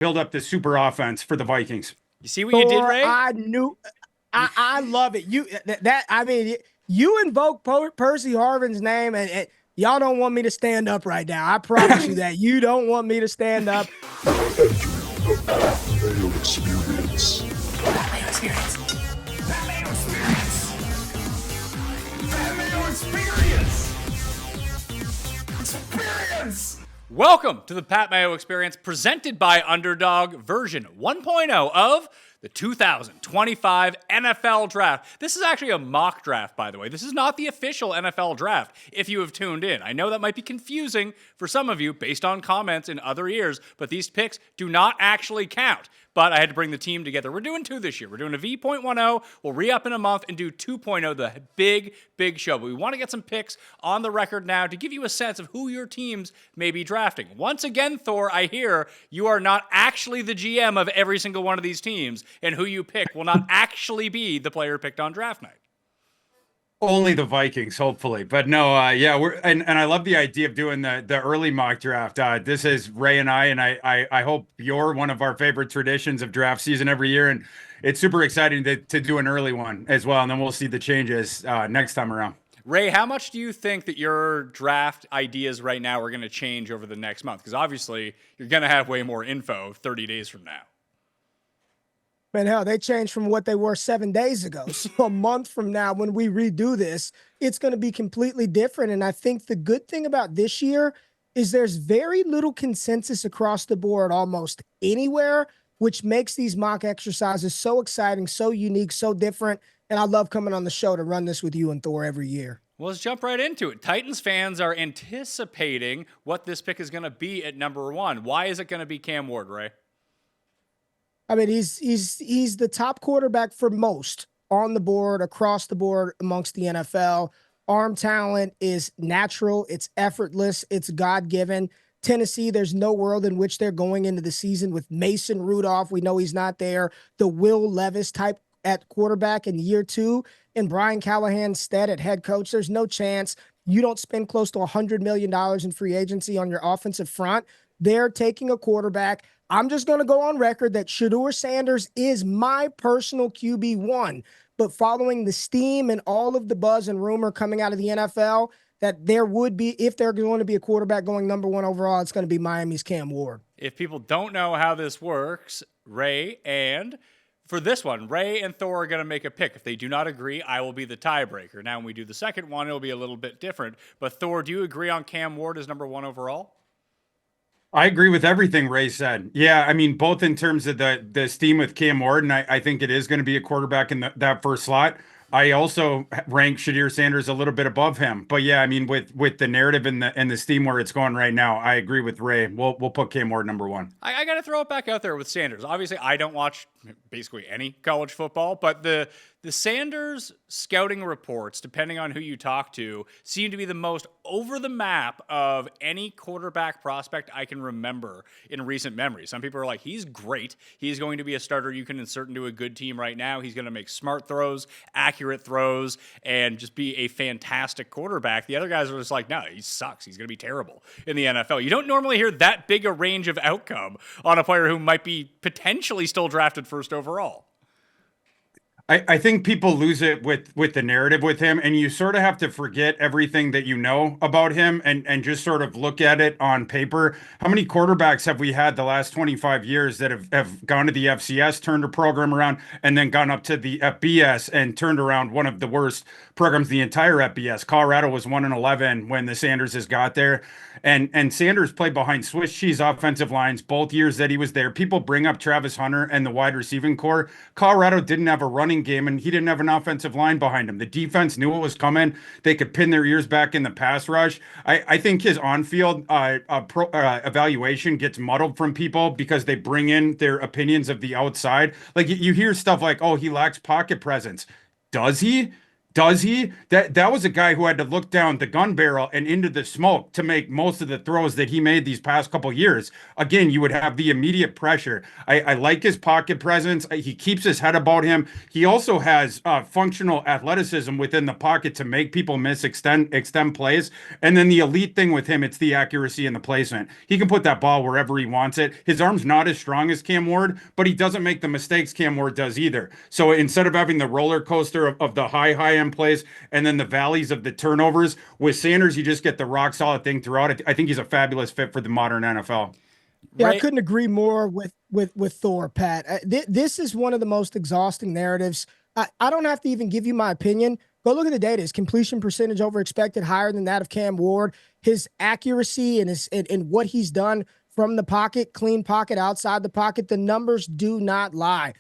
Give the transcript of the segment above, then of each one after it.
build up the super offense for the Vikings. You see what you did, Ray? I knew. I love it. I mean, you invoke Percy Harvin's name, and y'all don't want me to stand up right now. I promise you that. You don't want me to stand up. Mayo experience. Mayo experience. Mayo experience. Mayo experience. Experience. Welcome to the Pat Mayo Experience, presented by Underdog, version 1.0 of the 2025 NFL Draft. This is actually a mock draft, by the way. This is not the official NFL Draft, if you have tuned in. I know that might be confusing for some of you based on comments in other years, but these picks do not actually count. But I had to bring the team together. We're doing two this year. We're doing a V.10. We'll re-up in a month and do 2.0, the big show. But we want to get some picks on the record now to give you a sense of who your teams may be drafting. Once again, Thor, I hear you are not actually the GM of every single one of these teams, and who you pick will not actually be the player picked on draft night. Only the Vikings, hopefully. But no, we're and I love the idea of doing the early mock draft. This is Ray and I hope you're one of our favorite traditions of draft season every year, and it's super exciting to do an early one as well. And then we'll see the changes next time around. Ray, how much do you think that your draft ideas right now are going to change over the next month? Because obviously you're going to have way more info 30 days from now. Man, hell, they changed from what they were 7 days ago. So a month from now, when we redo this, it's going to be completely different. And I think the good thing about this year is there's very little consensus across the board almost anywhere, which makes these mock exercises so exciting, so unique, so different. And I love coming on the show to run this with you and Thor every year. Well, let's jump right into it. Titans fans are anticipating what this pick is going to be at number one. Why is it going to be Cam Ward, Ray? I mean, he's the top quarterback for most on the board, across the board amongst the NFL. Arm talent is natural. It's effortless. It's God-given. Tennessee, there's no world in which they're going into the season with Mason Rudolph. We know he's not there. The Will Levis type at quarterback in year two, and Brian Callahan's stead at head coach. There's no chance you don't spend close to $100 million in free agency on your offensive front. They're taking a quarterback. I'm just going to go on record that Shedeur Sanders is my personal QB1. But following the steam and all of the buzz and rumor coming out of the NFL, that there would be, if they're going to be a quarterback going number one overall, it's going to be Miami's Cam Ward. If people don't know how this works, Ray and Thor are going to make a pick. If they do not agree, I will be the tiebreaker. Now, when we do the second one, it'll be a little bit different. But Thor, do you agree on Cam Ward as number one overall? I agree with everything Ray said. Yeah, I mean, both in terms of the steam with Cam Ward, and I think it is going to be a quarterback in that first slot. I also rank Shedeur Sanders a little bit above him. But yeah, I mean, with the narrative and the steam where it's going right now, I agree with Ray. We'll put Cam Ward number one. I got to throw it back out there with Sanders. Obviously, I don't watch basically any college football, but the Sanders scouting reports, depending on who you talk to, seem to be the most over the map of any quarterback prospect I can remember in recent memory. Some people are like, he's great. He's going to be a starter you can insert into a good team right now. He's going to make smart throws, accurate throws, and just be a fantastic quarterback. The other guys are just like, no, he sucks. He's going to be terrible in the NFL. You don't normally hear that big a range of outcome on a player who might be potentially still drafted first overall. I think people lose it with the narrative with him, and you sort of have to forget everything that you know about him and just sort of look at it on paper. How many quarterbacks have we had the last 25 years that have gone to the FCS, turned a program around, and then gone up to the FBS and turned around one of the worst programs in the entire FBS? Colorado was 1-11 when the Sanderses got there. And Sanders played behind Swiss cheese offensive lines both years that he was there. People bring up Travis Hunter and the wide receiving core. Colorado didn't have a running game, and he didn't have an offensive line behind him. The defense knew what was coming. They could pin their ears back in the pass rush. I think his on-field evaluation gets muddled from people because they bring in their opinions of the outside. Like, you hear stuff like, oh, he lacks pocket presence. Does he? Does he? That was a guy who had to look down the gun barrel and into the smoke to make most of the throws that he made these past couple years. Again, you would have the immediate pressure. I like his pocket presence. He keeps his head about him. He also has functional athleticism within the pocket to make people miss extend plays. And then the elite thing with him, it's the accuracy and the placement. He can put that ball wherever he wants it. His arm's not as strong as Cam Ward, but he doesn't make the mistakes Cam Ward does either. So instead of having the roller coaster of the high end plays and then the valleys of the turnovers, with Sanders, you just get the rock solid thing throughout. I think he's a fabulous fit for the modern NFL. Yeah, Right. I couldn't agree more with Thor, Pat. This is one of the most exhausting narratives. I don't have to even give you my opinion. Go look at the data. His completion percentage over expected higher than that of Cam Ward. His accuracy and what he's done from the pocket, clean pocket, outside the pocket, the numbers do not lie.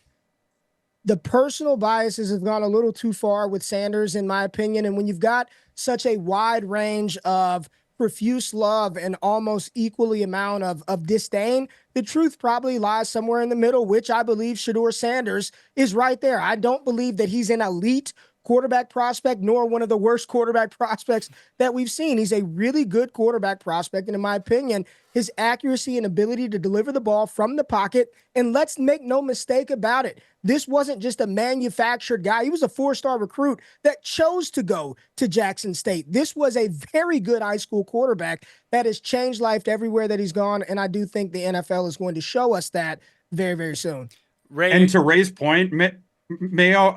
The personal biases have gone a little too far with Sanders, in my opinion. And when you've got such a wide range of profuse love and almost equally amount of disdain, the truth probably lies somewhere in the middle, which I believe Shedeur Sanders is right there. I don't believe that he's an elite quarterback prospect, nor one of the worst quarterback prospects that we've seen. He's a really good quarterback prospect. And in my opinion, his accuracy and ability to deliver the ball from the pocket, and let's make no mistake about it, this wasn't just a manufactured guy. He was a 4-star recruit that chose to go to Jackson State. This was a very good high school quarterback that has changed life everywhere that he's gone. And I do think the NFL is going to show us that very, very soon. Ray, And to Ray's point, Mayo,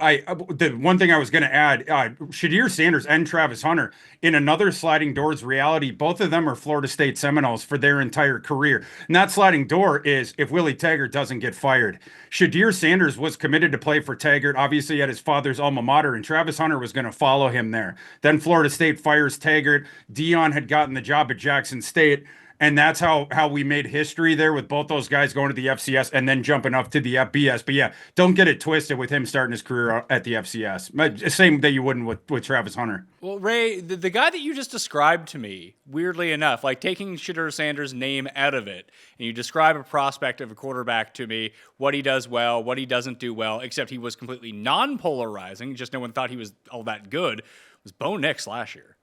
the one thing I was going to add, Shedeur Sanders and Travis Hunter, in another sliding doors reality, both of them are Florida State Seminoles for their entire career. And that sliding door is if Willie Taggart doesn't get fired. Shedeur Sanders was committed to play for Taggart, obviously at his father's alma mater, and Travis Hunter was going to follow him there. Then Florida State fires Taggart. Dion had gotten the job at Jackson State. And that's how we made history there with both those guys going to the FCS and then jumping up to the FBS. But yeah, don't get it twisted with him starting his career at the FCS. Same that you wouldn't with Travis Hunter. well, Ray, the guy that you just described to me, weirdly enough, like taking Shedeur Sanders' name out of it, and you describe a prospect of a quarterback to me, what he does well, what he doesn't do well, except he was completely non-polarizing, just no one thought he was all that good, was Bo Nix last year.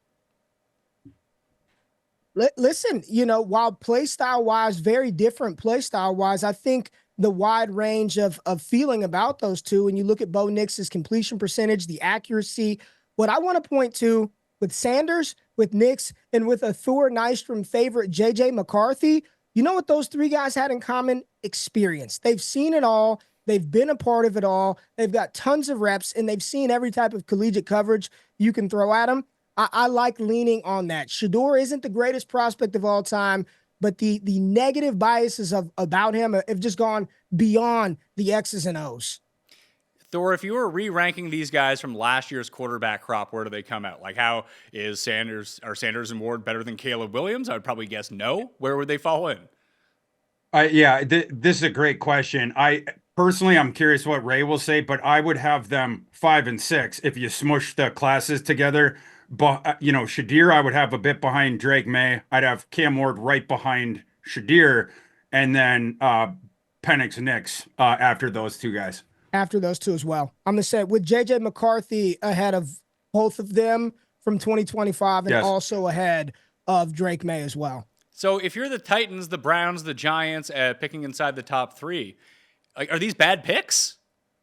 Listen, while play style wise, very different play style wise, I think the wide range of feeling about those two, and you look at Bo Nix's completion percentage, the accuracy, what I want to point to with Sanders, with Nix, and with a Thor Nystrom favorite, JJ McCarthy, you know what those three guys had in common? Experience. They've seen it all. They've been a part of it all. They've got tons of reps, and they've seen every type of collegiate coverage you can throw at them. I like leaning on that. Shedeur isn't the greatest prospect of all time, but the negative biases about him have just gone beyond the X's and O's. Thor, if you were re-ranking these guys from last year's quarterback crop, where do they come out? Like, how is Sanders and Ward better than Caleb Williams? I would probably guess no. Where would they fall in? This is a great question. Personally, I'm curious what Ray will say, but I would have them 5 and 6 if you smush the classes together. But Shedeur, I would have a bit behind Drake May. I'd have Cam Ward right behind Shedeur, and then Penix Nix after those two guys. After those two as well. I'm going to say with JJ McCarthy ahead of both of them from 2025 and also ahead of Drake May as well. So if you're the Titans, the Browns, the Giants, picking inside the top 3, like, are these bad picks?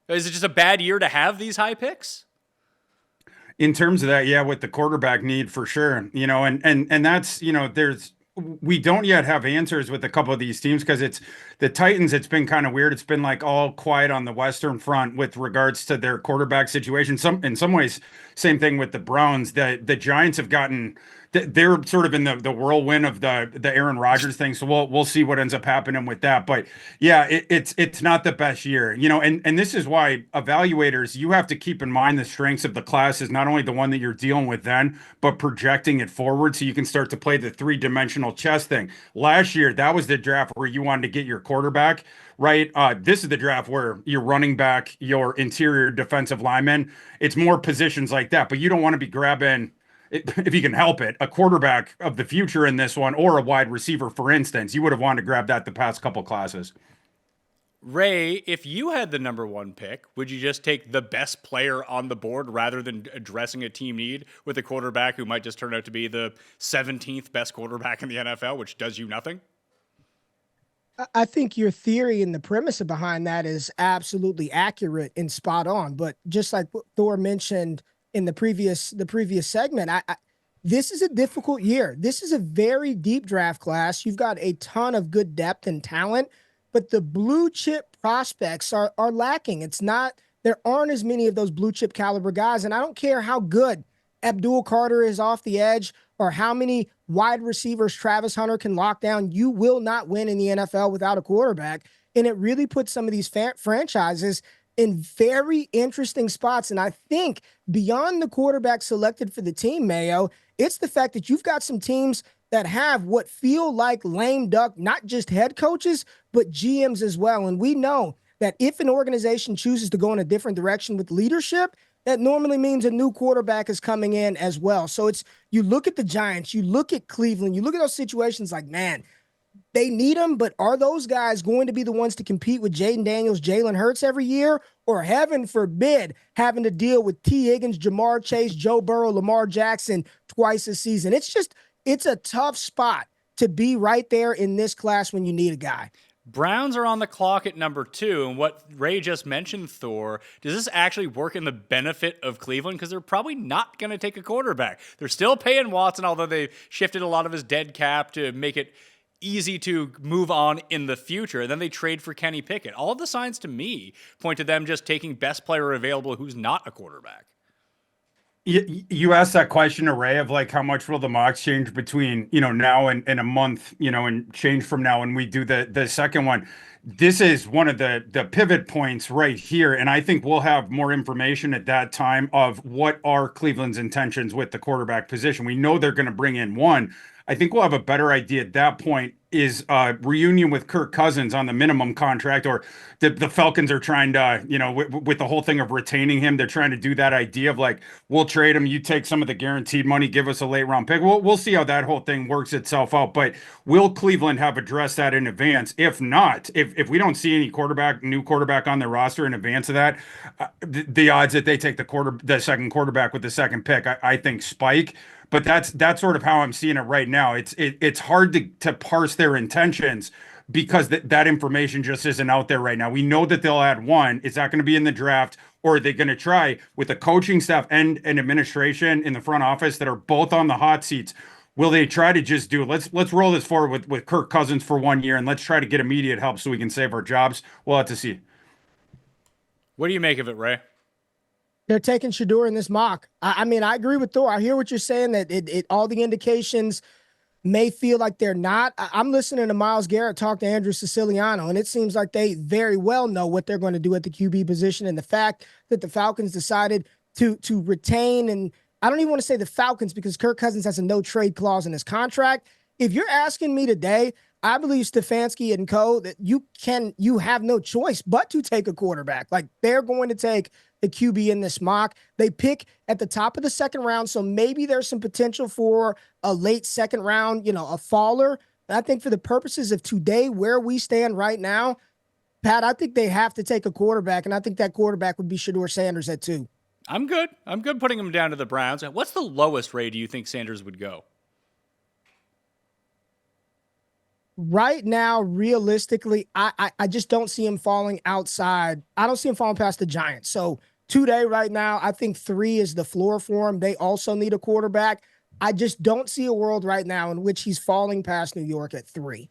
Is it just a bad year to have these high picks? In terms of that, yeah, with the quarterback need for sure, and that's, we don't yet have answers with a couple of these teams because it's the Titans. It's been kind of weird. It's been like all quiet on the Western front with regards to their quarterback situation. In some ways, same thing with the Browns. The Giants have gotten, they're sort of in the whirlwind of the Aaron Rodgers thing. So we'll see what ends up happening with that. But yeah, it's not the best year, and this is why evaluators, you have to keep in mind the strengths of the class is not only the one that you're dealing with then, but projecting it forward so you can start to play the 3-dimensional chess thing. Last year, that was the draft where you wanted to get your quarterback, right? This is the draft where you're running back, your interior defensive lineman. It's more positions like that, but you don't want to be grabbing, if you can help it, a quarterback of the future in this one or a wide receiver, for instance. You would have wanted to grab that the past couple classes. Ray, if you had the number one pick, would you just take the best player on the board rather than addressing a team need with a quarterback who might just turn out to be the 17th best quarterback in the NFL, which does you nothing? I think your theory and the premise behind that is absolutely accurate and spot on. But just like what Thor mentioned in the previous segment, this is a difficult year. This is a very deep draft class. You've got a ton of good depth and talent, but the blue chip prospects are lacking. It's not, there aren't as many of those blue chip caliber guys. And I don't care how good Abdul Carter is off the edge or how many wide receivers Travis Hunter can lock down. You will not win in the NFL without a quarterback. And it really puts some of these franchises in very interesting spots. And I think beyond the quarterback selected for the team, Mayo, it's the fact that you've got some teams that have what feel like lame duck, not just head coaches, but GMs as well. And we know that if an organization chooses to go in a different direction with leadership, that normally means a new quarterback is coming in as well. So it's, you look at the Giants, you look at Cleveland, you look at those situations like, man, they need them, but are those guys going to be the ones to compete with Jaden Daniels, Jalen Hurts every year? Or heaven forbid, having to deal with T. Higgins, Jamar Chase, Joe Burrow, Lamar Jackson twice a season? It's a tough spot to be right there in this class when you need a guy. Browns are on the clock at number 2, and what Ray just mentioned, Thor, does this actually work in the benefit of Cleveland? Because they're probably not going to take a quarterback. They're still paying Watson, although they've shifted a lot of his dead cap to make it easy to move on in the future. And then they trade for Kenny Pickett. All of the signs to me point to them just taking best player available who's not a quarterback. You asked that question, Array, of like how much will the mocks change between now and a month, and change from now when we do the second one. This is one of the pivot points right here, and I think we'll have more information at that time of what are Cleveland's intentions with the quarterback position. We know they're going to bring in one. I think we'll have a better idea at that point. Is reunion with Kirk Cousins on the minimum contract, or the Falcons are trying to, with the whole thing of retaining him, they're trying to do that idea of like, we'll trade him, you take some of the guaranteed money, give us a late round pick. We'll see how that whole thing works itself out. But will Cleveland have addressed that in advance? If not, if we don't see any new quarterback on their roster in advance of that, the odds that they take the second quarterback with the second pick, I think spike. But that's sort of how I'm seeing it right now. It's hard to parse their intentions because that information just isn't out there right now. We know that they'll add one. Is that going to be in the draft, or are they going to try with the coaching staff and administration in the front office that are both on the hot seats? Will they try to just do it? Let's roll this forward with Kirk Cousins for 1 year and let's try to get immediate help so we can save our jobs. We'll have to see. What do you make of it, Ray? They're taking Shedeur in this mock. I mean, I agree with Thor. I hear what you're saying, that it all the indications may feel like they're not. I'm listening to Myles Garrett talk to Andrew Siciliano, and it seems like they very well know what they're going to do at the QB position. And the fact that the Falcons decided to retain, and I don't even want to say the Falcons because Kirk Cousins has a no trade clause in his contract. If you're asking me today, I believe Stefanski and co that you have no choice but to take a quarterback. Like, they're going to take the QB in this mock. They pick at the top of the second round, so maybe there's some potential for a late second round, a faller. And I think for the purposes of today, where we stand right now, Pat, I think they have to take a quarterback, and I think that quarterback would be Shedeur Sanders at 2. I'm good putting him down to the Browns. What's the lowest, Ray, do you think Sanders would go? Right now, realistically, I just don't see him falling outside. I don't see him falling past the Giants. So today, right now, I think 3 is the floor for him. They also need a quarterback. I just don't see a world right now in which he's falling past New York at 3.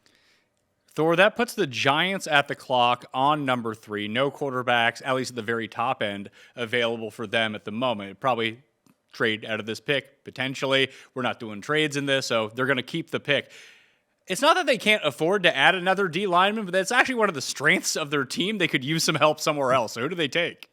Thor, that puts the Giants at the clock on number 3. No quarterbacks, at least at the very top end, available for them at the moment. Probably trade out of this pick, potentially. We're not doing trades in this, so they're going to keep the pick. It's not that they can't afford to add another D lineman, but that's actually one of the strengths of their team. They could use some help somewhere else. So who do they take?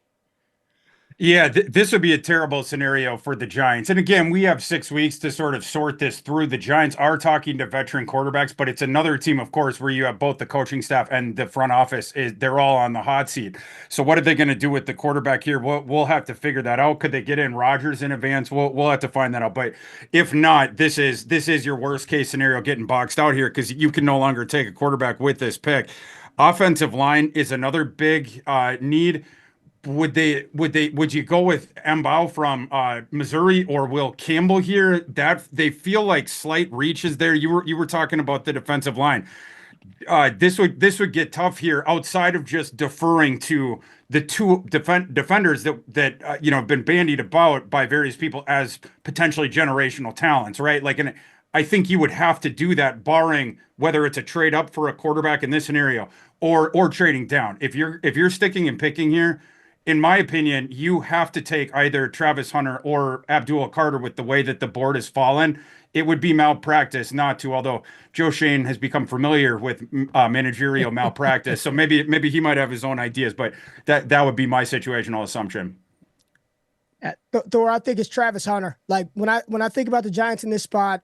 Yeah, this would be a terrible scenario for the Giants. And again, we have 6 weeks to sort of sort this through. The Giants are talking to veteran quarterbacks, but it's another team, of course, where you have both the coaching staff and the front office. They're all on the hot seat. So what are they going to do with the quarterback here? We'll have to figure that out. Could they get in Rodgers in advance? We'll have to find that out. But if not, this is your worst case scenario getting boxed out here because you can no longer take a quarterback with this pick. Offensive line is another big need. Would you go with Mambou from Missouri or Will Campbell here? That they feel like slight reaches there. You were talking about the defensive line. This would get tough here outside of just deferring to the two defenders that have been bandied about by various people as potentially generational talents, right? Like, and I think you would have to do that, barring whether it's a trade up for a quarterback in this scenario or trading down. If you're sticking and picking here, in my opinion, you have to take either Travis Hunter or Abdul Carter with the way that the board has fallen. It would be malpractice not to, although Joe Shane has become familiar with managerial malpractice. So maybe he might have his own ideas, but that would be my situational assumption. Thor, I think it's Travis Hunter. Like when I think about the Giants in this spot,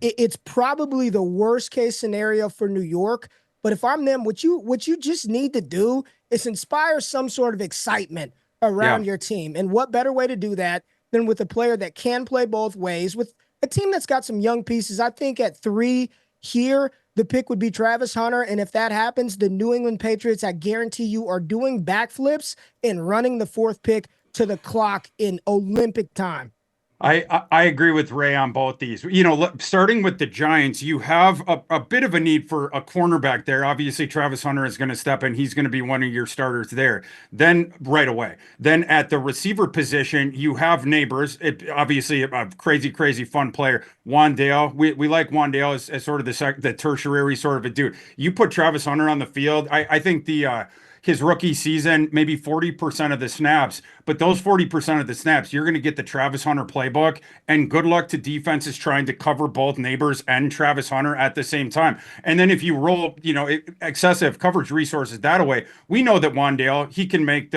it's probably the worst case scenario for New York. But if I'm them, what you just need to do is inspire some sort of excitement around your team. And what better way to do that than with a player that can play both ways, with a team that's got some young pieces. I think at 3 here, the pick would be Travis Hunter. And if that happens, the New England Patriots, I guarantee you, are doing backflips and running the 4th pick to the clock in Olympic time. I agree with Ray on both these. Starting with the Giants, you have a bit of a need for a cornerback there. Obviously, Travis Hunter is going to step in. He's going to be one of your starters there. Then right away. Then at the receiver position, you have neighbors. Obviously, a crazy, crazy fun player. Wandale. We like Wandale as sort of the tertiary sort of a dude. You put Travis Hunter on the field. I think his rookie season, maybe 40% of the snaps, but those 40% of the snaps, you're going to get the Travis Hunter playbook, and good luck to defenses trying to cover both neighbors and Travis Hunter at the same time. And then if you roll, excessive coverage resources that away, we know that Wandale, he can make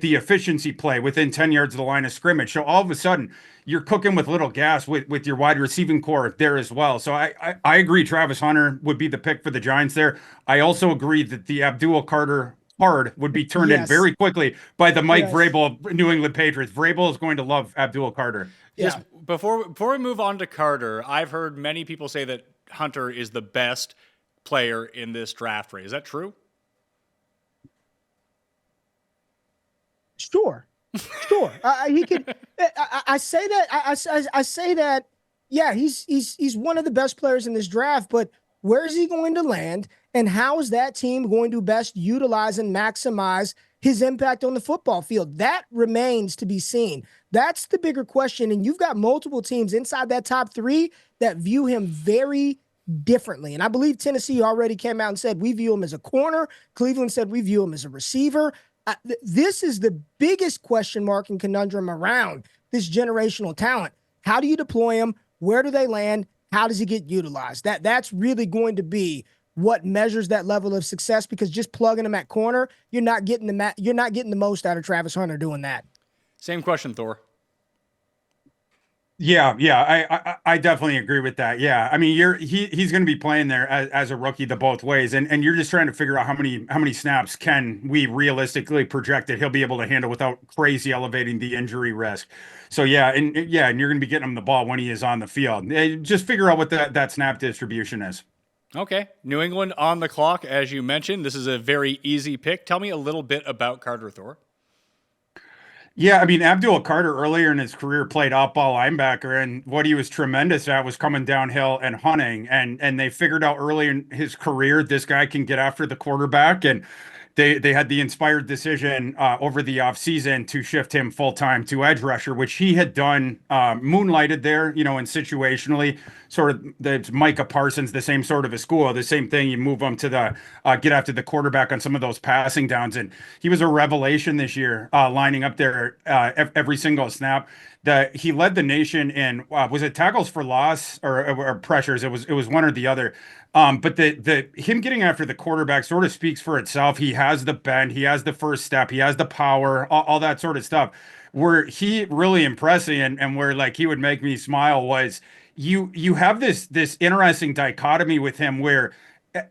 the efficiency play within 10 yards of the line of scrimmage. So all of a sudden, you're cooking with little gas with your wide receiving core there as well. So I agree Travis Hunter would be the pick for the Giants there. I also agree that the Abdul Carter card would be turned in very quickly by the Mike Vrabel New England Patriots. Vrabel is going to love Abdul Carter. Yes. Before we move on to Carter, I've heard many people say that Hunter is the best player in this draft race. Is that true? Sure. He could. I say that. I say that. Yeah, he's one of the best players in this draft. But where is he going to land, and how is that team going to best utilize and maximize his impact on the football field? That remains to be seen. That's the bigger question. And you've got multiple teams inside that top 3 that view him very differently. And I believe Tennessee already came out and said we view him as a corner. Cleveland said we view him as a receiver. This is the biggest question mark and conundrum around this generational talent. How do you deploy him? Where do they land? How does he get utilized? That's really going to be what measures that level of success, because just plugging him at corner, you're not getting the most out of Travis Hunter doing that. Same question, Thor. Yeah, I definitely agree with that. Yeah, I mean, he's going to be playing there as a rookie the both ways, and you're just trying to figure out how many snaps can we realistically project that he'll be able to handle without crazy elevating the injury risk. So and you're going to be getting him the ball when he is on the field. Just figure out what that snap distribution is. Okay, New England on the clock, as you mentioned. This is a very easy pick. Tell me a little bit about Carter, Thor. Yeah, I mean, Abdul Carter earlier in his career played off-ball linebacker, and what he was tremendous at was coming downhill and hunting. And they figured out early in his career, this guy can get after the quarterback, and they had the inspired decision over the offseason to shift him full-time to edge rusher, which he had done, moonlighted there, and situationally, sort of the Micah Parsons, the same sort of a school, the same thing. You move him to the get after the quarterback on some of those passing downs, and he was a revelation this year, lining up there every single snap. He led the nation in was it tackles for loss or pressures? It was one or the other. But him getting after the quarterback sort of speaks for itself. He has the bend, he has the first step, he has the power, all that sort of stuff. Where he really impressed me and where like he would make me smile was you have this interesting dichotomy with him where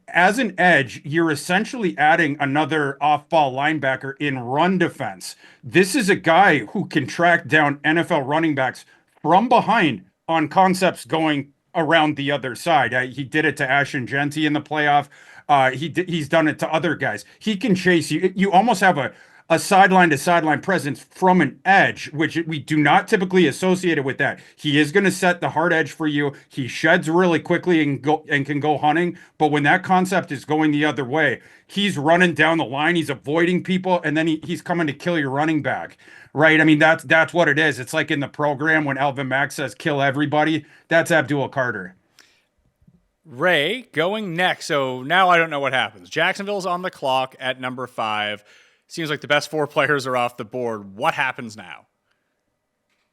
as an edge, you're essentially adding another off-ball linebacker in run defense. This is a guy who can track down NFL running backs from behind on concepts going around the other side. He did it to Ashton Jeanty in the playoff. He's done it to other guys. He can chase you. You almost have a sideline to sideline presence from an edge, which we do not typically associate it with that. He is going to set the hard edge for you. He sheds really quickly and can go hunting. But when that concept is going the other way, he's running down the line. He's avoiding people, and then he's coming to kill your running back. Right? I mean, that's what it is. It's like in the program when Alvin Mack says kill everybody. That's Abdul Carter. Ray going next. So now I don't know what happens. Jacksonville's on the clock at number 5. Seems like the best 4 players are off the board. What happens now?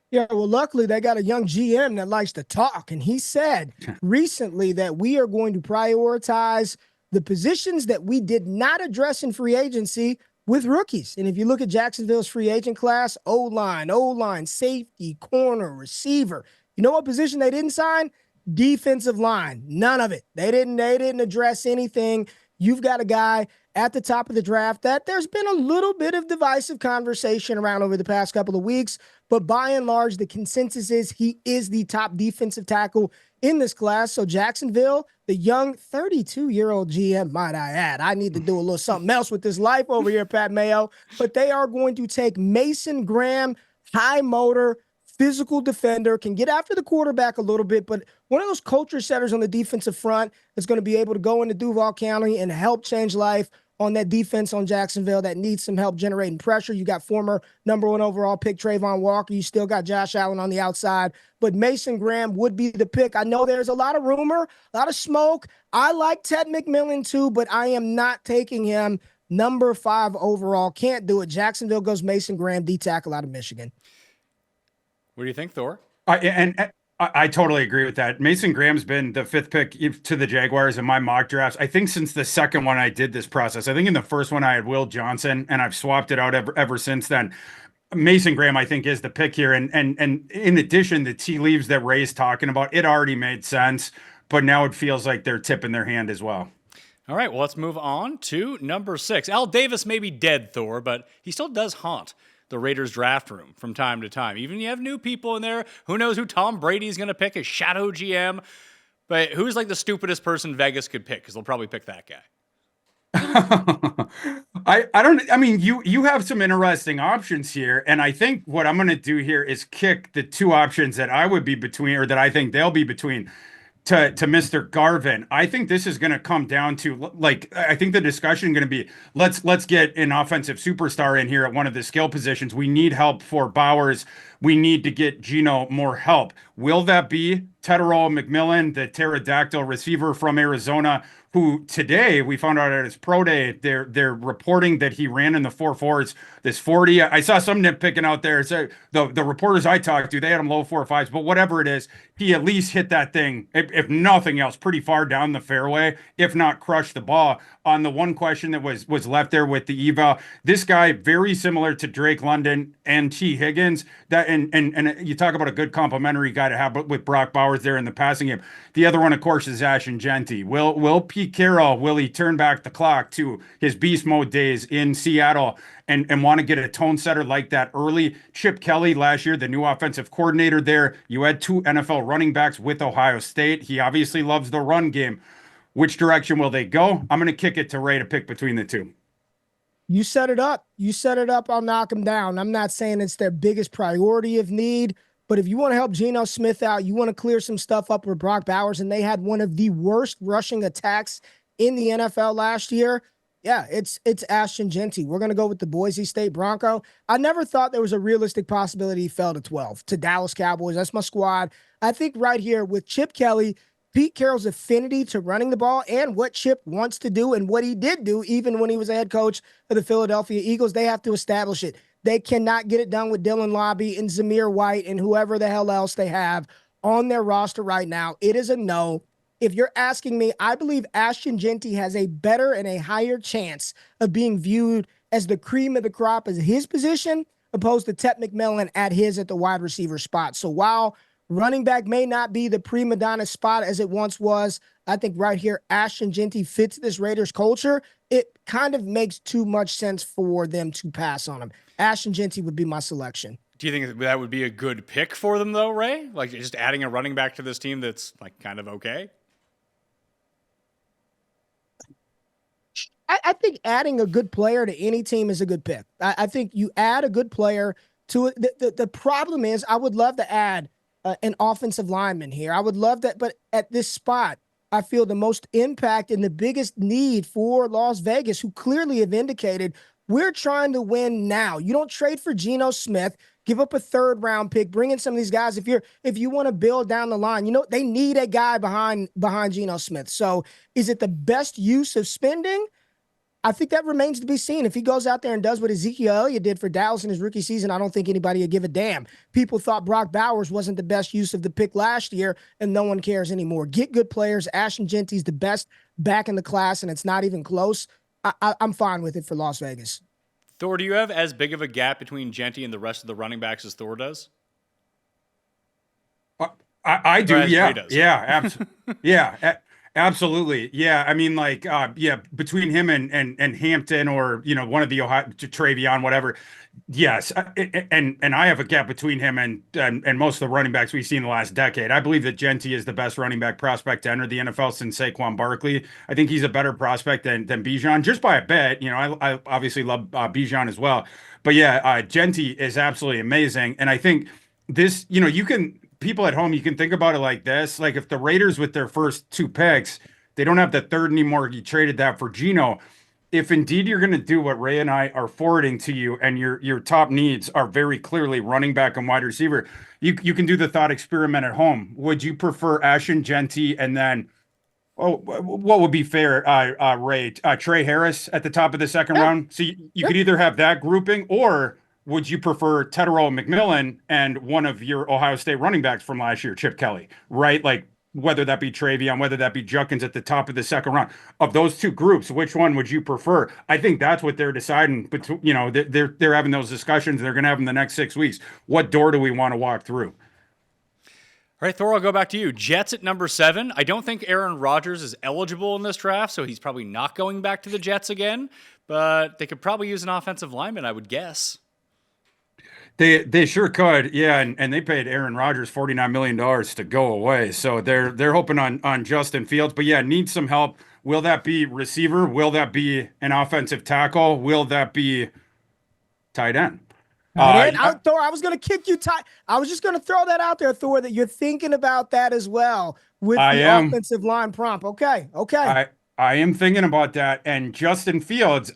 Yeah, well, luckily they got a young GM that likes to talk, and he said recently that we are going to prioritize the positions that we did not address in free agency with rookies. And if you look at Jacksonville's free agent class, O-line, safety, corner, receiver, you know what position they didn't sign? Defensive line. None of it. They didn't address anything. You've got a guy at the top of the draft that there's been a little bit of divisive conversation around over the past couple of weeks, but by and large, the consensus is he is the top defensive tackle in this class. So Jacksonville, the young 32-year-old GM, might I add, I need to do a little something else with this life over here, Pat Mayo, but they are going to take Mason Graham, high motor, physical defender, can get after the quarterback a little bit, but one of those culture setters on the defensive front is going to be able to go into Duval County and help change life on that defense on Jacksonville that needs some help generating pressure. You got former number 1 overall pick Trayvon Walker. You still got Josh Allen on the outside, but Mason Graham would be the pick. I know there's a lot of rumor, a lot of smoke. I like Tet McMillian too, but I am not taking him number 5 overall. Can't do it. Jacksonville goes Mason Graham, D tackle out of Michigan. What do you think, Thor? I totally agree with that. Mason Graham's been the 5th pick to the Jaguars in my mock drafts. I think since the second one I did this process. I think in the first one I had Will Johnson, and I've swapped it out ever since then. Mason Graham, I think, is the pick here. And in addition, the tea leaves that Ray's talking about, it already made sense, but now it feels like they're tipping their hand as well. All right, well, let's move on to number 6. Al Davis may be dead, Thor, but he still does haunt the Raiders draft room from time to time. Even you have new people in there. Who knows who Tom Brady's going to pick, a shadow GM. But who's like the stupidest person Vegas could pick? Because they'll probably pick that guy. I mean, you have some interesting options here. And I think what I'm going to do here is kick the 2 options that I would be between, or that I think they'll be between, to Mr. Garvin. I think this is going to come down to, like, I think the discussion going to be, let's get an offensive superstar in here at one of the skill positions. We need help for Bowers. We need to get Geno more help. Will that be Tet McMillian, the pterodactyl receiver from Arizona, who today we found out at his pro day, they're reporting that he ran in the 4.4s, this 40. I saw some nitpicking out there. So the reporters I talked to, they had him low 4.5s, but whatever it is, he at least hit that thing, if nothing else, pretty far down the fairway, if not crushed the ball. On the one question that was left there with the eval, this guy very similar to Drake London and T. Higgins. That and you talk about a good complimentary guy to have with Brock Bowers there in the passing game. The other one, of course, is Ashton Jeanty. Will Pete Carroll, will he turn back the clock to his beast mode days in Seattle and want to get a tone setter like that early? Chip Kelly last year, the new offensive coordinator there. You had 2 NFL running backs with Ohio State. He obviously loves the run game. Which direction will they go? I'm going to kick it to Ray to pick between the 2. You set it up. I'll knock them down. I'm not saying it's their biggest priority of need, but if you want to help Geno Smith out, you want to clear some stuff up with Brock Bowers, and they had one of the worst rushing attacks in the NFL last year. Yeah, it's Ashton Jeanty. We're going to go with the Boise State Bronco. I never thought there was a realistic possibility he fell to 12 to Dallas Cowboys. That's my squad. I think right here with Chip Kelly, Pete Carroll's affinity to running the ball, and what Chip wants to do and what he did do even when he was a head coach of the Philadelphia Eagles, they have to establish it. They cannot get it done with Dylan Lobby and Zamir White and whoever the hell else they have on their roster right now. It is a no. If you're asking me, I believe Ashton Jeanty has a better and a higher chance of being viewed as the cream of the crop as his position, opposed to Tet McMillian at the wide receiver spot. So while running back may not be the prima donna spot as it once was, I think right here, Ashton Jeanty fits this Raiders culture. It kind of makes too much sense for them to pass on him. Ashton Jeanty would be my selection. Do you think that would be a good pick for them, though, Ray? Like just adding a running back to this team that's like kind of okay? I think adding a good player to any team is a good pick. I think you add a good player to it. The problem is, I would love to add an offensive lineman here. I would love that, but at this spot, I feel the most impact and the biggest need for Las Vegas, who clearly have indicated we're trying to win now. You don't trade for Geno Smith, give up a third round pick, bring in some of these guys. If you want to build down the line, they need a guy behind Geno Smith. So is it the best use of spending? I think that remains to be seen. If he goes out there and does what Ezekiel Elliott did for Dallas in his rookie season, I don't think anybody would give a damn. People thought Brock Bowers wasn't the best use of the pick last year, and no one cares anymore. Get good players. Ashton Jeanty's the best back in the class, and it's not even close. I'm fine with it for Las Vegas. Thor, do you have as big of a gap between Jeanty and the rest of the running backs as Thor does? I do, yeah, Yeah. absolutely, yeah. I mean, between him and Hampton, or one of the Ohio Travion, whatever. Yes, and I have a gap between him and most of the running backs we've seen in the last decade. I believe that Jeanty is the best running back prospect to enter the NFL since Saquon Barkley. I think he's a better prospect than Bijan, just by a bit. I obviously love Bijan as well, but yeah, Jeanty is absolutely amazing, and I think this, you can. People at home, you can think about it like this. Like, if the Raiders with their first two picks, they don't have the third anymore, you traded that for Geno. If indeed you're going to do what Ray and I are forwarding to you, and your top needs are very clearly running back and wide receiver, you can do the thought experiment at home. Would you prefer Ashton Jeanty and then, what would be fair, Ray, Trey Harris at the top of the second round? So you could either have that grouping, or would you prefer Tedero McMillian and one of your Ohio State running backs from last year, Chip Kelly, right? Like, whether that be Travion, whether that be Juckins at the top of the second round. Of those two groups, which one would you prefer? I think that's what they're deciding. But they're having those discussions. They're going to have them the next 6 weeks. What door do we want to walk through? All right, Thor, I'll go back to you. Jets at number 7. I don't think Aaron Rodgers is eligible in this draft, so he's probably not going back to the Jets again. But they could probably use an offensive lineman, I would guess. They sure could, yeah, and they paid Aaron Rodgers $49 million to go away, so they're hoping on Justin Fields, but yeah, need some help. Will that be receiver? Will that be an offensive tackle? Will that be tight end? Thor, I was going to kick you tight. I was just going to throw that out there, Thor, that you're thinking about that as well with the offensive line prompt. Okay. I am thinking about that, and Justin Fields,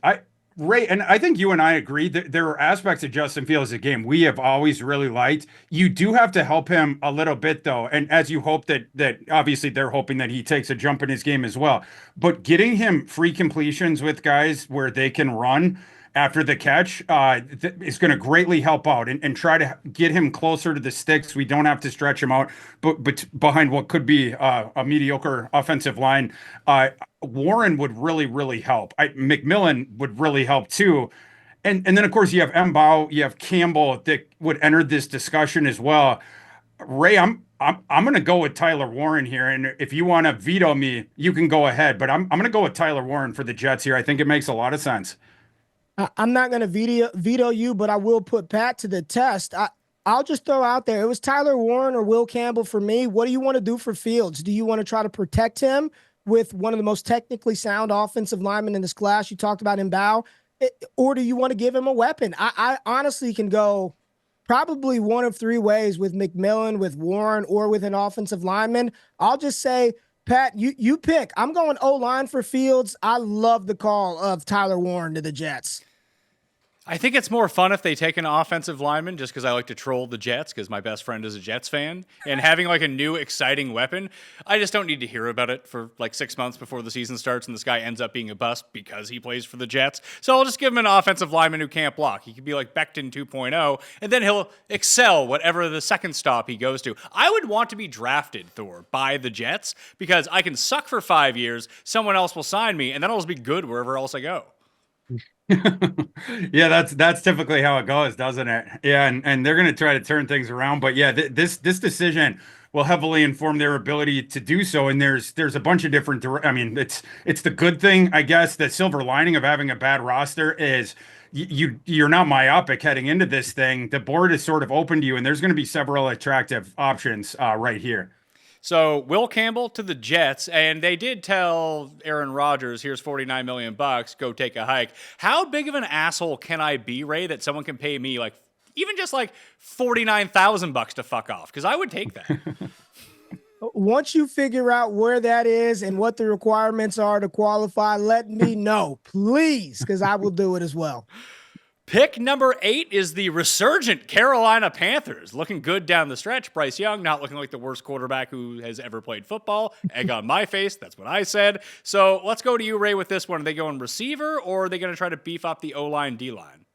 Ray, and I think you and I agree that there are aspects of Justin Fields' game we have always really liked. You do have to help him a little bit, though, and as you hope that obviously they're hoping that he takes a jump in his game as well. But getting him free completions with guys where they can run after the catch is going to greatly help out and try to get him closer to the sticks. We don't have to stretch him out, but behind what could be a mediocre offensive line. Warren would really, really help. McMillian would really help too. And then, of course, you have Mambou, you have Campbell that would enter this discussion as well. Ray, I'm going to go with Tyler Warren here. And if you want to veto me, you can go ahead. But I'm going to go with Tyler Warren for the Jets here. I think it makes a lot of sense. I'm not going to veto you, but I will put Pat to the test. I'll just throw out there, it was Tyler Warren or Will Campbell for me. What do you want to do for Fields? Do you want to try to protect him with one of the most technically sound offensive linemen in this class? You talked about Mambou. Or do you want to give him a weapon? I honestly can go probably one of three ways with McMillian, with Warren, or with an offensive lineman. I'll just say, Pat, you pick. I'm going O-line for Fields. I love the call of Tyler Warren to the Jets. I think it's more fun if they take an offensive lineman, just because I like to troll the Jets, because my best friend is a Jets fan. And having like a new exciting weapon, I just don't need to hear about it for like 6 months before the season starts and this guy ends up being a bust because he plays for the Jets. So I'll just give him an offensive lineman who can't block. He could be like Becton 2.0, and then he'll excel whatever the second stop he goes to. I would want to be drafted, Thor, by the Jets, because I can suck for 5 years, someone else will sign me, and then I'll just be good wherever else I go. Yeah, that's typically how it goes, doesn't it? Yeah, and they're going to try to turn things around, but yeah, this decision will heavily inform their ability to do so. And there's a bunch of different. I mean, it's the good thing, I guess. The silver lining of having a bad roster is you're not myopic heading into this thing. The board is sort of open to you, and there's going to be several attractive options right here. So Will Campbell to the Jets, and they did tell Aaron Rodgers, here's $49 million, go take a hike. How big of an asshole can I be, Ray, that someone can pay me like even just like $49,000 to fuck off? Because I would take that. Once you figure out where that is and what the requirements are to qualify, let me know, please, because I will do it as well. Pick number 8 is the resurgent Carolina Panthers. Looking good down the stretch. Bryce Young not looking like the worst quarterback who has ever played football. Egg on my face. That's what I said. So let's go to you, Ray, with this one. Are they going receiver, or are they going to try to beef up the O-line, D-line?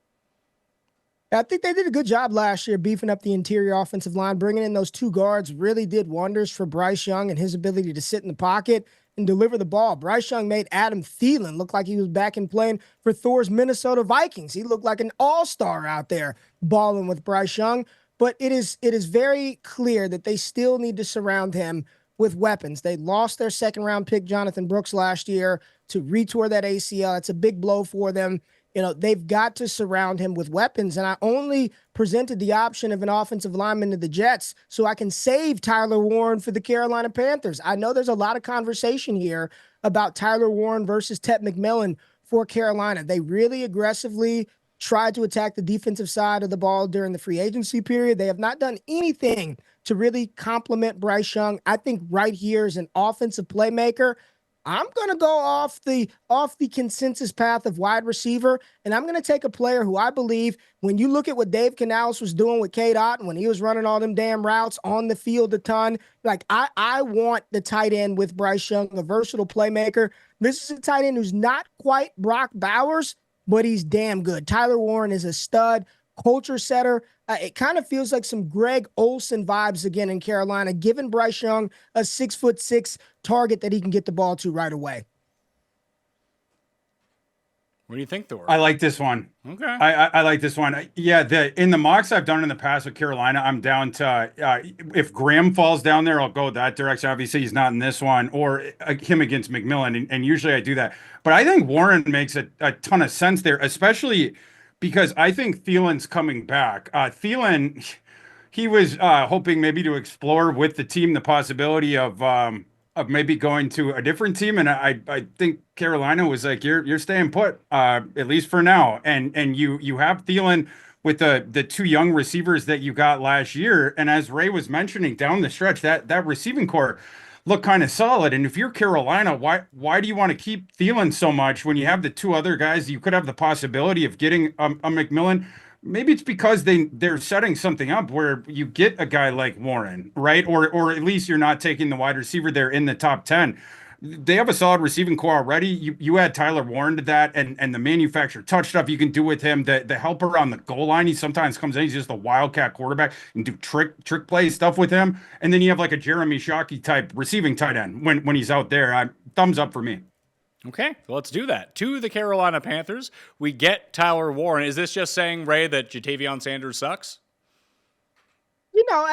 I think they did a good job last year beefing up the interior offensive line. Bringing in those 2 guards really did wonders for Bryce Young and his ability to sit in the pocket and deliver the ball. Bryce Young made Adam Thielen look like he was back and playing for Thor's Minnesota Vikings. He looked like an all-star out there balling with Bryce Young. But it is very clear that they still need to surround him with weapons. They lost their second-round pick, Jonathan Brooks, last year to retore that ACL. It's a big blow for them. You know, they've got to surround him with weapons. And I only presented the option of an offensive lineman to the Jets so I can save Tyler Warren for the Carolina Panthers. I know there's a lot of conversation here about Tyler Warren versus Tet McMillian for Carolina. They really aggressively tried to attack the defensive side of the ball during the free agency period. They have not done anything to really complement Bryce Young. I think right here is an offensive playmaker. I'm going to go off the consensus path of wide receiver, and I'm going to take a player who I believe, when you look at what Dave Canales was doing with K-Dot when he was running all them damn routes on the field a ton, like I want the tight end with Bryce Young, a versatile playmaker. This is a tight end who's not quite Brock Bowers, but he's damn good. Tyler Warren is a stud, culture setter. It kind of feels like some Greg Olsen vibes again in Carolina, giving Bryce Young a 6'6" target that he can get the ball to right away. What do you think, Thor? I like this one. Okay. I like this one. Yeah, in the mocks I've done in the past with Carolina, I'm down to if Graham falls down there, I'll go that direction. Obviously, he's not in this one, or him against McMillian, and usually I do that. But I think Warren makes a ton of sense there, especially because I think Thielen's coming back. Thielen, he was hoping maybe to explore with the team the possibility of maybe going to a different team, and I think Carolina was like, you're staying put, at least for now. And you have Thielen with the 2 young receivers that you got last year, and as Ray was mentioning down the stretch, that receiving core look kind of solid. And if you're Carolina, why do you want to keep Thielen so much when you have the 2 other guys? You could have the possibility of getting a McMillian. Maybe it's because they're setting something up where you get a guy like Warren, right? Or at least you're not taking the wide receiver there in the top 10. They have a solid receiving core already. You add Tyler Warren to that, and the manufactured touch stuff you can do with him, the helper on the goal line. He sometimes comes in, he's just a wildcat quarterback, and do trick play stuff with him. And then you have like a Jeremy Shockey type receiving tight end when he's out there. Thumbs up for me. Okay, well, let's do that. To the Carolina Panthers, we get Tyler Warren. Is this just saying, Ray, that Jatavion Sanders sucks? You know,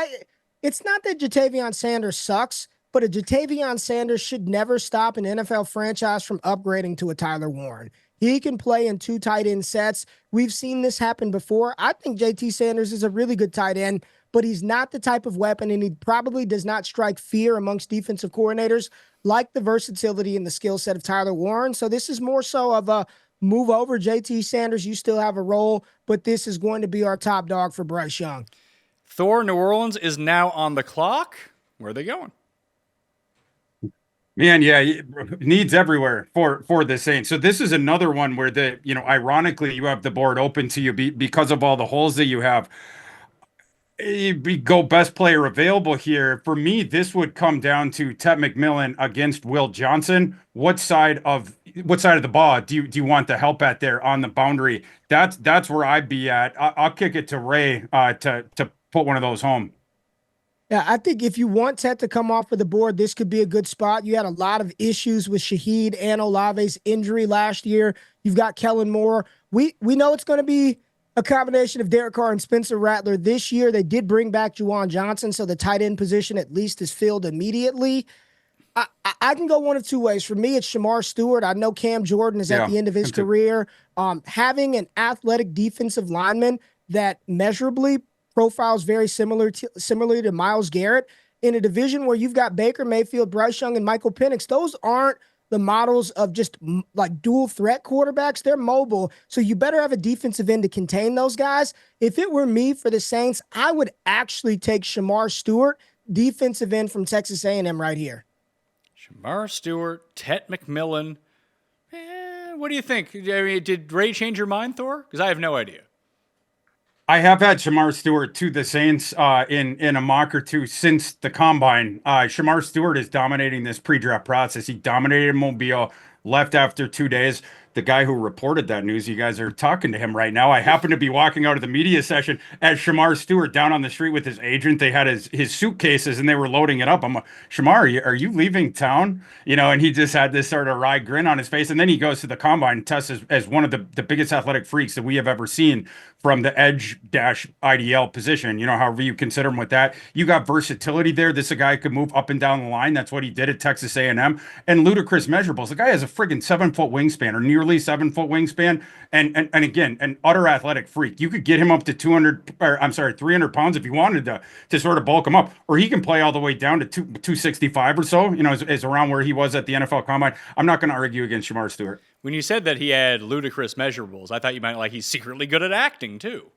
it's not that Jatavion Sanders sucks, but a Jatavion Sanders should never stop an NFL franchise from upgrading to a Tyler Warren. He can play in 2 tight end sets. We've seen this happen before. I think JT Sanders is a really good tight end, but he's not the type of weapon, and he probably does not strike fear amongst defensive coordinators like the versatility and the skill set of Tyler Warren. So this is more so of a move over JT Sanders. You still have a role, but this is going to be our top dog for Bryce Young. Thor, New Orleans is now on the clock. Where are they going? Man, yeah, needs everywhere for the Saints. So this is another one where ironically, you have the board open to you because of all the holes that you have. Go best player available here. For me, this would come down to Tet McMillian against Will Johnson. What side of the ball do you want the help at there on the boundary? That's where I'd be at. I'll kick it to Ray to put one of those home. Yeah, I think if you want Tet to come off of the board, this could be a good spot. You had a lot of issues with Shaheed and Olave's injury last year. You've got Kellen Moore. We know it's going to be a combination of Derek Carr and Spencer Rattler this year. They did bring back Juwan Johnson, so the tight end position at least is filled immediately. I can go one of 2 ways. For me, it's Shemar Stewart. I know Cam Jordan is at the end of his career. Having an athletic defensive lineman that measurably profiles very similarly to Myles Garrett in a division where you've got Baker Mayfield, Bryce Young, and Michael Penix. Those aren't the models of just like dual threat quarterbacks. They're mobile, so you better have a defensive end to contain those guys. If it were me for the Saints, I would actually take Shemar Stewart, defensive end from Texas A&M right here. Shemar Stewart, Tet McMillian. What do you think? I mean, did Ray change your mind, Thor? Because I have no idea. I have had Shemar Stewart to the Saints in a mock or two since the combine. Shemar Stewart is dominating this pre-draft process. He dominated Mobile, left after 2 days. The guy who reported that news, you guys are talking to him right now. I happen to be walking out of the media session as Shemar Stewart down on the street with his agent. They had his suitcases and they were loading it up. I'm like, Shemar, are you leaving town? And he just had this sort of wry grin on his face. And then he goes to the combine and tests as one of the biggest athletic freaks that we have ever seen from the edge dash IDL position, however you consider him with that. You got versatility there. This is a guy who could move up and down the line. That's what he did at Texas A&M. And ludicrous measurables. The guy has a friggin' 7-foot wingspan or nearly 7-foot wingspan. And again, an utter athletic freak. You could get him up to 300 pounds if you wanted to sort of bulk him up. Or he can play all the way down to 265 or so, is around where he was at the NFL Combine. I'm not going to argue against Shemar Stewart. When you said that he had ludicrous measurables, I thought you meant like he's secretly good at acting too.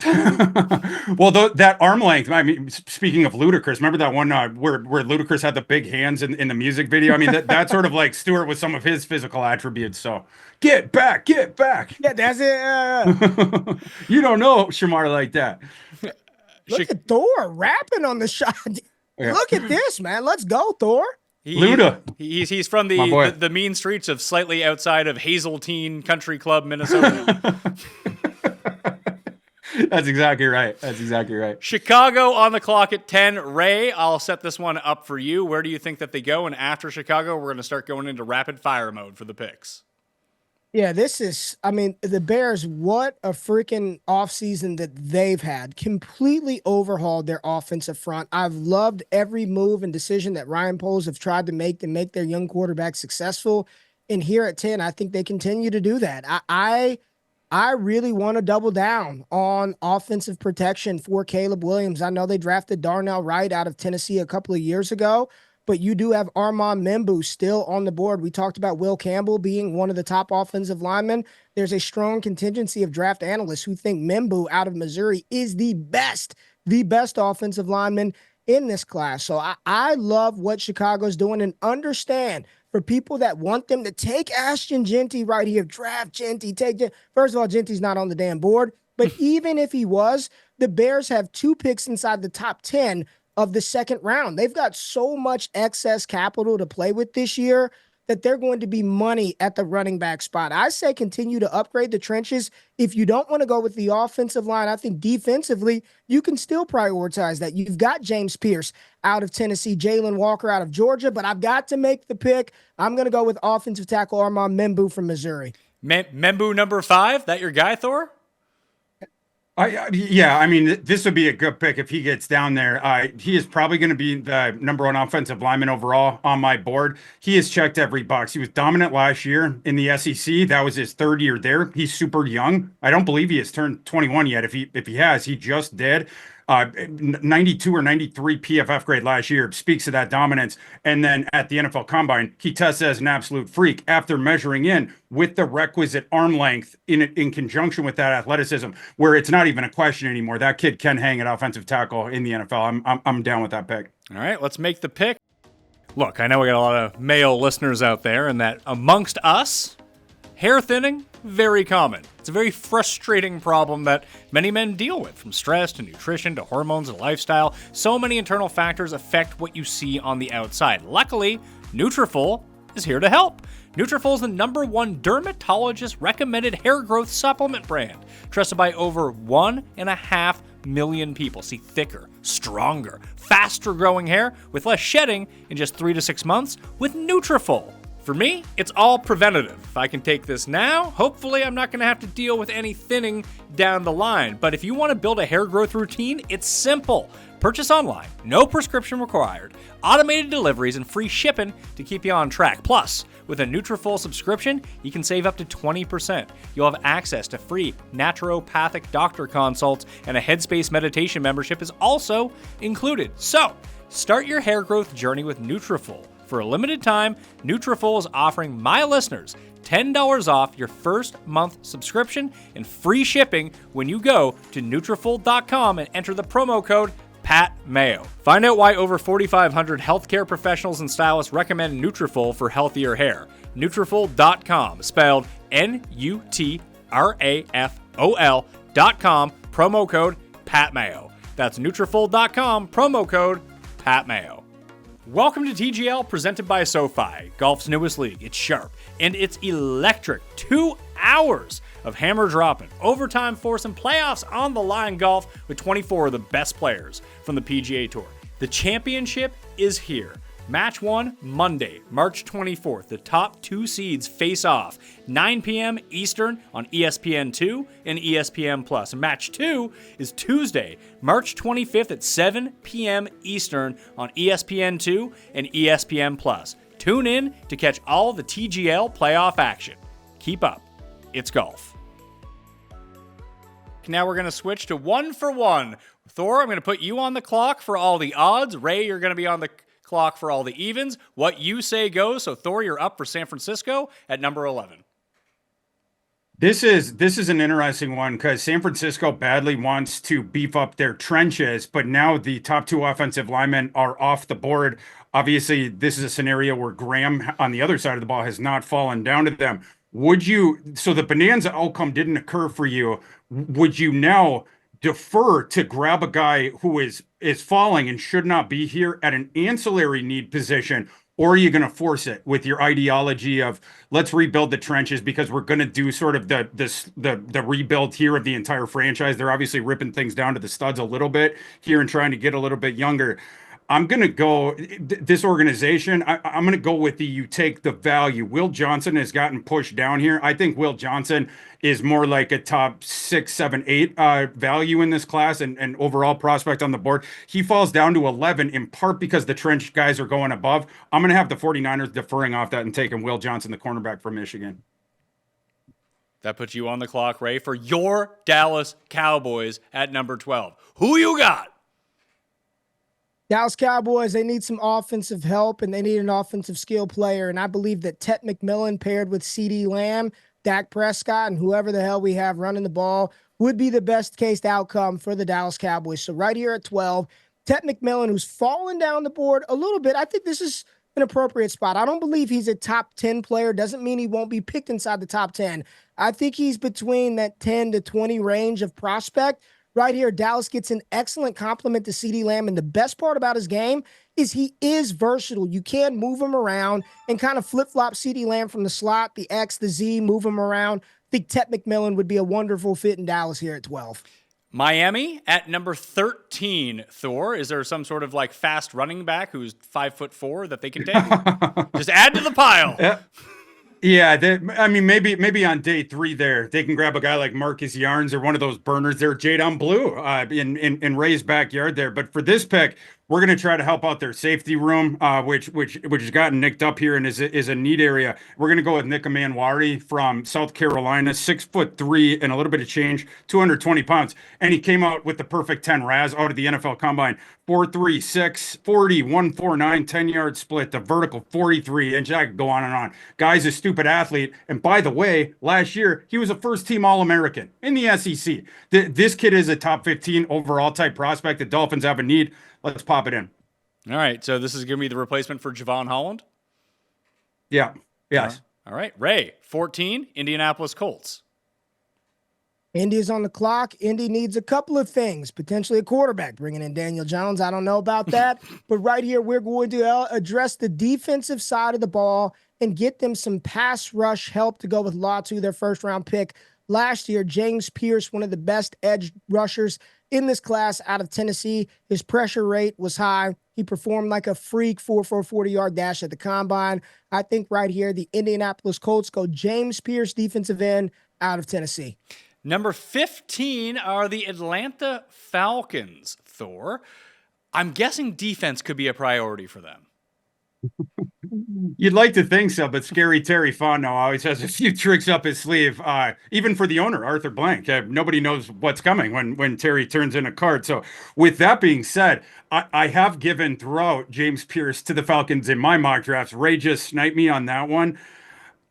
Well, that arm length, I mean, speaking of ludicrous, remember that one where Ludacris had the big hands in the music video? I mean, that sort of like Stewart with some of his physical attributes. So get back. Yeah, that's it. You don't know Shemar like that. Look at Thor rapping on the shot. Yeah. Look at this, man. Let's go, Thor. Luda. He's from the mean streets of slightly outside of Hazeltine Country Club, Minnesota. That's exactly right. Chicago on the clock at 10. Ray, I'll set this one up for you. Where do you think that they go? And after Chicago, we're going to start going into rapid fire mode for the picks. Yeah, the Bears, what a freaking offseason that they've had. Completely overhauled their offensive front. I've loved every move and decision that Ryan Poles have tried to make their young quarterback successful. And here at 10, I think they continue to do that. I really want to double down on offensive protection for Caleb Williams. I know they drafted Darnell Wright out of Tennessee a couple of years ago, but you do have Armand Mambou still on the board. We talked about Will Campbell being one of the top offensive linemen. There's a strong contingency of draft analysts who think Mambou out of Missouri is the best offensive lineman in this class. So I love what Chicago's doing, and understand for people that want them to take Ashton Jeanty right here, draft Jeanty, first of all, Jeanty's not on the damn board, but even if he was, the Bears have 2 picks inside the top 10 of the second round. They've got so much excess capital to play with this year that they're going to be money at the running back spot. I say continue to upgrade the trenches. If you don't want to go with the offensive line, I think defensively, you can still prioritize that. You've got James Pearce out of Tennessee, Jalen Walker out of Georgia, but I've got to make the pick. I'm going to go with offensive tackle Armand Mambou from Missouri. Mambou number 5, that your guy, Thor? This would be a good pick if he gets down there. He is probably going to be the number 1 offensive lineman overall on my board. He has checked every box. He was dominant last year in the SEC. That was his 3rd year there. He's super young. I don't believe he has turned 21 yet. If he has, he just did. 92 or 93 PFF grade last year speaks to that dominance. And then at the NFL Combine, he tests as an absolute freak after measuring in with the requisite arm length in conjunction with that athleticism, where it's not even a question anymore. That kid can hang at offensive tackle in the NFL. I'm down with that pick. All right, let's make the pick. Look, I know we got a lot of Mayo listeners out there, and that amongst us, hair thinning, very common. It's a very frustrating problem that many men deal with, from stress to nutrition to hormones and lifestyle. So many internal factors affect what you see on the outside. Luckily, Nutrafol is here to help. Nutrafol is the #1 dermatologist-recommended hair growth supplement brand, trusted by over 1.5 million people. See thicker, stronger, faster-growing hair with less shedding in just 3 to 6 months with Nutrafol. For me, it's all preventative. If I can take this now, hopefully I'm not going to have to deal with any thinning down the line. But if you want to build a hair growth routine, it's simple. Purchase online, no prescription required, automated deliveries, and free shipping to keep you on track. Plus, With a Nutrafol subscription, you can save up to 20%. You'll have access to free naturopathic doctor consults, and a Headspace meditation membership is also included. So, start your hair growth journey with Nutrafol. For a limited time, Nutrafol is offering my listeners $10 off your first month subscription and free shipping when you go to Nutrafol.com and enter the promo code PATMAYO. Find out why over 4,500 healthcare professionals and stylists recommend Nutrafol for healthier hair. Nutrafol.com, spelled Nutrafol.com, promo code PATMAYO. That's Nutrafol.com, promo code PATMAYO. Welcome to TGL, presented by SoFi, golf's newest league. It's sharp, and it's electric. 2 hours of hammer dropping, overtime force, and playoffs on the line golf with 24 of the best players from the PGA Tour. The championship is here. Match 1, Monday, March 24th. The top 2 seeds face off, 9 p.m. Eastern on ESPN2 and ESPN Plus. And Match 2 is Tuesday, March 25th at 7 p.m. Eastern on ESPN2 and ESPN Plus. Tune in to catch all the TGL playoff action. Keep up. It's golf. Now we're going to switch to 1 for 1. Thor, I'm going to put you on the clock for all the odds. Ray, you're going to be on the clock for all the evens. What you say goes. So Thor, you're up for San Francisco at number 11. This is an interesting one because San Francisco badly wants to beef up their trenches, but now the top 2 offensive linemen are off the board. Obviously, this is a scenario where Graham on the other side of the ball has not fallen down to them. So the bonanza outcome didn't occur for you. Would you now defer to grab a guy who is falling and should not be here at an ancillary need position? Or are you going to force it with your ideology of let's rebuild the trenches because we're going to do sort of the rebuild here of the entire franchise? They're obviously ripping things down to the studs a little bit here and trying to get a little bit younger. I'm going to go this organization. I'm going to go with you take the value. Will Johnson has gotten pushed down here. I think Will Johnson is more like a top 6, 7, 8 value in this class and overall prospect on the board. He falls down to 11 in part because the trench guys are going above. I'm going to have the 49ers deferring off that and taking Will Johnson, the cornerback from Michigan. That puts you on the clock, Ray, for your Dallas Cowboys at number 12. Who you got? Dallas Cowboys, they need some offensive help, and they need an offensive skill player. And I believe that Tet McMillian paired with CeeDee Lamb, Dak Prescott, and whoever the hell we have running the ball would be the best case outcome for the Dallas Cowboys. So right here at 12, Tet McMillian, who's fallen down the board a little bit. I think this is an appropriate spot. I don't believe he's a top 10 player. Doesn't mean he won't be picked inside the top 10. I think he's between that 10 to 20 range of prospect. Right here, Dallas gets an excellent compliment to CeeDee Lamb, and the best part about his game is he is versatile. You can move him around and kind of flip-flop CeeDee Lamb from the slot, the X, the Z, move him around. I think Tet McMillian would be a wonderful fit in Dallas here at 12. Miami at number 13, Thor. Is there some sort of like fast running back who's 5'4" that they can take? Just add to the pile. Yeah, maybe on day 3 there, they can grab a guy like Marcus Yarns or one of those burners there, Jadon Blue in Ray's backyard there. But for this pick, we're going to try to help out their safety room, which has gotten nicked up here and is a neat area. We're going to go with Nick Emmanwori from South Carolina, 6'3" and a little bit of change, 220 pounds. And he came out with the perfect 10 RAS out of the NFL Combine. 4.3, 6, 40, 149, 10-yard split, the vertical 43, and I could go on and on. Guy's a stupid athlete. And by the way, last year, he was a first-team All-American in the SEC. This kid is a top 15 overall type prospect. The Dolphins have a need. Let's pop it in. All right, so this is going to be the replacement for Javon Holland? Yeah, yes. All right, Ray, 14, Indianapolis Colts. Indy is on the clock. Indy needs a couple of things, potentially a quarterback, bringing in Daniel Jones. I don't know about that. But right here, we're going to address the defensive side of the ball and get them some pass rush help to go with Latu, their first-round pick. Last year, James Pearce, one of the best edge rushers in this class out of Tennessee. His pressure rate was high. He performed like a freak 40-yard dash at the combine. I think right here, the Indianapolis Colts go James Pearce, defensive end out of Tennessee. Number 15 are the Atlanta Falcons, Thor. I'm guessing defense could be a priority for them. You'd like to think so, but Scary Terry Fontenot always has a few tricks up his sleeve. Even for the owner, Arthur Blank, nobody knows what's coming when Terry turns in a card. So, with that being said, I have given throughout James Pearce to the Falcons in my mock drafts. Ray just sniped me on that one.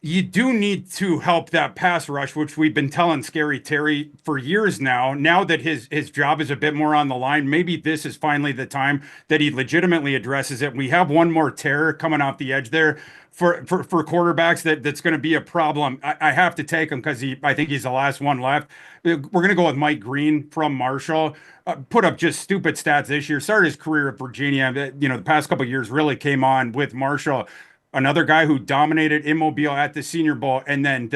You do need to help that pass rush, which we've been telling Scary Terry for years now. Now that his job is a bit more on the line, maybe this is finally the time that he legitimately addresses it. We have one more terror coming off the edge there for quarterbacks that's going to be a problem. I have to take him because I think he's the last one left. We're going to go with Mike Green from Marshall. Put up just stupid stats this year. Started his career at Virginia. The past couple of years really came on with Marshall. Another guy who dominated in Mobile at the Senior Bowl, and then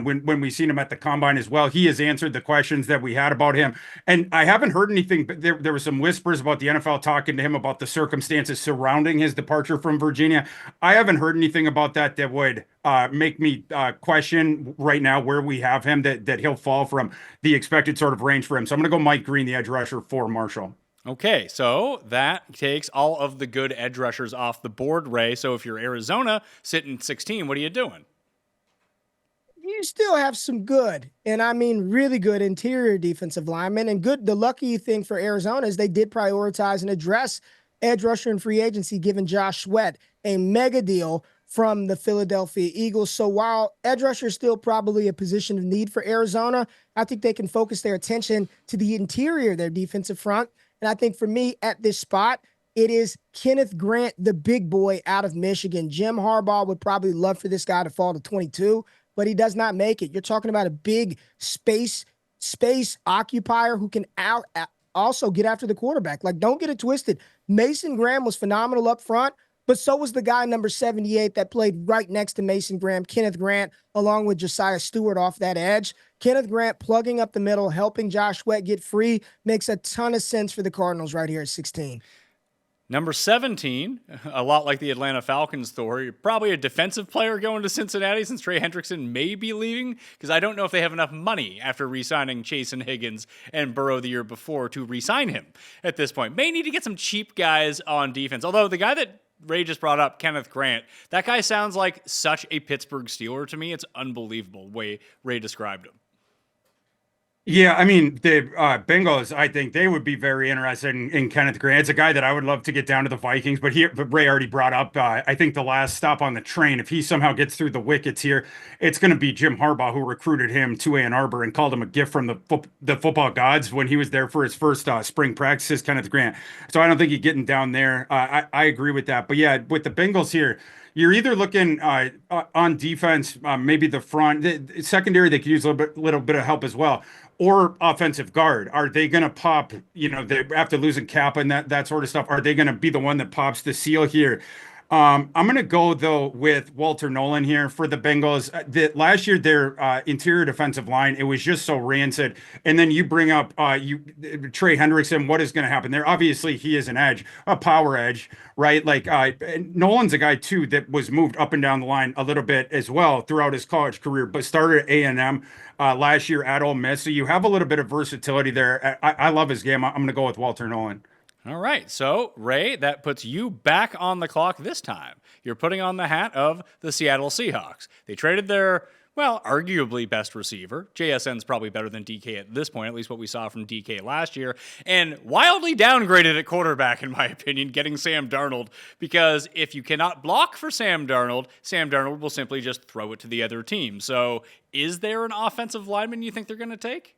when we seen him at the Combine as well, he has answered the questions that we had about him. And I haven't heard anything, but there were some whispers about the NFL talking to him about the circumstances surrounding his departure from Virginia. I haven't heard anything about that would make me question right now where we have him that he'll fall from the expected sort of range for him. So I'm going to go Mike Green, the edge rusher for Marshall. Okay, so that takes all of the good edge rushers off the board, Ray. So if you're Arizona sitting 16, what are you doing? You still have some good, and I mean really good interior defensive linemen. And good, the lucky thing for Arizona is they did prioritize and address edge rusher and free agency, giving Josh Sweat a mega deal from the Philadelphia Eagles. So while edge rusher is still probably a position of need for Arizona, I think they can focus their attention to the interior of their defensive front. And I think for me at this spot, it is Kenneth Grant, the big boy out of Michigan. Jim Harbaugh would probably love for this guy to fall to 22, but he does not make it. You're talking about a big space occupier who can also get after the quarterback. Like, don't get it twisted. Mason Graham was phenomenal up front, but so was the guy number 78 that played right next to Mason Graham, Kenneth Grant, along with Josiah Stewart off that edge. Kenneth Grant plugging up the middle, helping Josh Sweat get free, makes a ton of sense for the Cardinals right here at 16. Number 17, a lot like the Atlanta Falcons, Thor, you're probably a defensive player going to Cincinnati since Trey Hendrickson may be leaving, because I don't know if they have enough money after re-signing Chase and Higgins and Burrow the year before to re-sign him at this point. May need to get some cheap guys on defense, although the guy that Ray just brought up, Kenneth Grant, that guy sounds like such a Pittsburgh Steeler to me. It's unbelievable the way Ray described him. Yeah, I mean, the Bengals, I think they would be very interested in Kenneth Grant. It's a guy that I would love to get down to the Vikings, but Ray already brought up, I think the last stop on the train, if he somehow gets through the wickets here, it's going to be Jim Harbaugh, who recruited him to Ann Arbor and called him a gift from the football gods when he was there for his first spring practices, Kenneth Grant. So I don't think he's getting down there. I agree with that. But yeah, with the Bengals here, you're either looking on defense, maybe the front, the secondary, they could use a little bit of help as well, or offensive guard. Are they going to pop, after losing Kappa and that sort of stuff, are they going to be the one that pops the seal here? I'm going to go, though, with Walter Nolen here for the Bengals. Last year, their interior defensive line, it was just so rancid. And then you bring up Trey Hendrickson. What is going to happen there? Obviously, he is an edge, a power edge, right? Like Nolan's a guy, too, that was moved up and down the line a little bit as well throughout his college career, but started at A&M last year at Ole Miss. So you have a little bit of versatility there. I love his game. I'm going to go with Walter Nolen. All right, so Ray, that puts you back on the clock this time. You're putting on the hat of the Seattle Seahawks. They traded their, arguably best receiver. JSN's probably better than DK at this point, at least what we saw from DK last year, and wildly downgraded at quarterback, in my opinion, getting Sam Darnold, because if you cannot block for Sam Darnold will simply just throw it to the other team. So is there an offensive lineman you think they're going to take?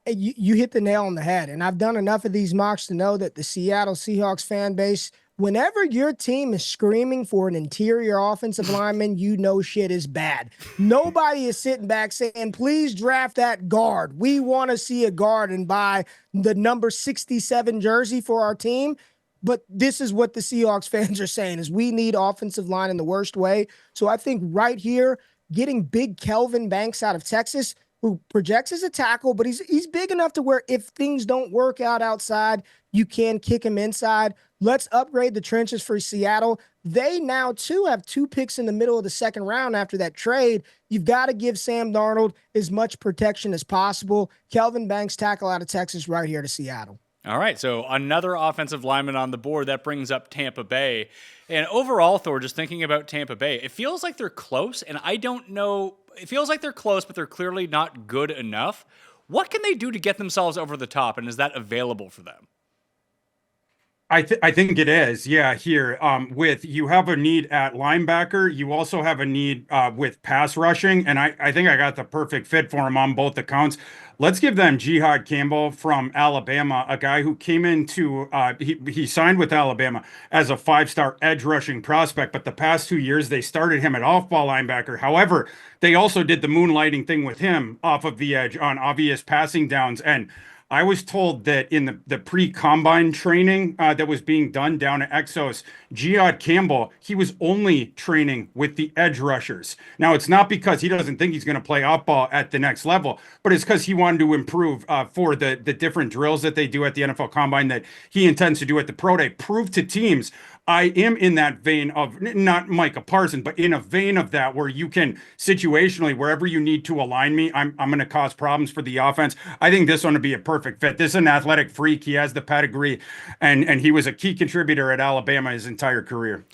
You hit the nail on the head, and I've done enough of these mocks to know that the Seattle Seahawks fan base, whenever your team is screaming for an interior offensive lineman, you know shit is bad. Nobody is sitting back saying, please draft that guard. We want to see a guard and buy the number 67 jersey for our team. But this is what the Seahawks fans are saying, is we need offensive line in the worst way. So I think right here, getting big Kelvin Banks out of Texas, who projects as a tackle, but he's big enough to where if things don't work out outside, you can kick him inside. Let's upgrade the trenches for Seattle. They now, too, have 2 picks in the middle of the second round after that trade. You've got to give Sam Darnold as much protection as possible. Kelvin Banks, tackle out of Texas, right here to Seattle. All right, so another offensive lineman on the board. That brings up Tampa Bay. And overall, Thor, just thinking about Tampa Bay, it feels like they're close, and I don't know. It feels like they're close, but they're clearly not good enough. What can they do to get themselves over the top, and is that available for them? I think it is. Yeah, here with you have a need at linebacker. You also have a need with pass rushing, and I think I got the perfect fit for him on both accounts. Let's give them Jihaad Campbell from Alabama, a guy who came into he signed with Alabama as a 5-star edge rushing prospect, but the past 2 years they started him at off-ball linebacker. However, they also did the moonlighting thing with him off of the edge on obvious passing downs. And I was told that in the pre-combine training that was being done down at Exos, Jihaad Campbell, he was only training with the edge rushers. Now, it's not because he doesn't think he's going to play off-ball at the next level, but it's because he wanted to improve for the different drills that they do at the NFL Combine that he intends to do at the Pro Day. Prove to teams, I am in that vein of not Micah Parsons, but in a vein of that where you can situationally, wherever you need to align me, I'm going to cause problems for the offense. I think this one would be a perfect fit. This is an athletic freak. He has the pedigree, and he was a key contributor at Alabama his entire career.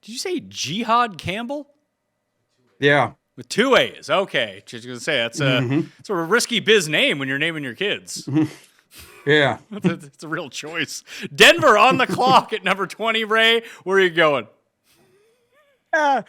Did you say Jihaad Campbell? Yeah. With 2 A's. Okay. Just going to say, that's a risky biz name when you're naming your kids. Yeah. It's a real choice. Denver on the clock at number 20, Ray. Where are you going? The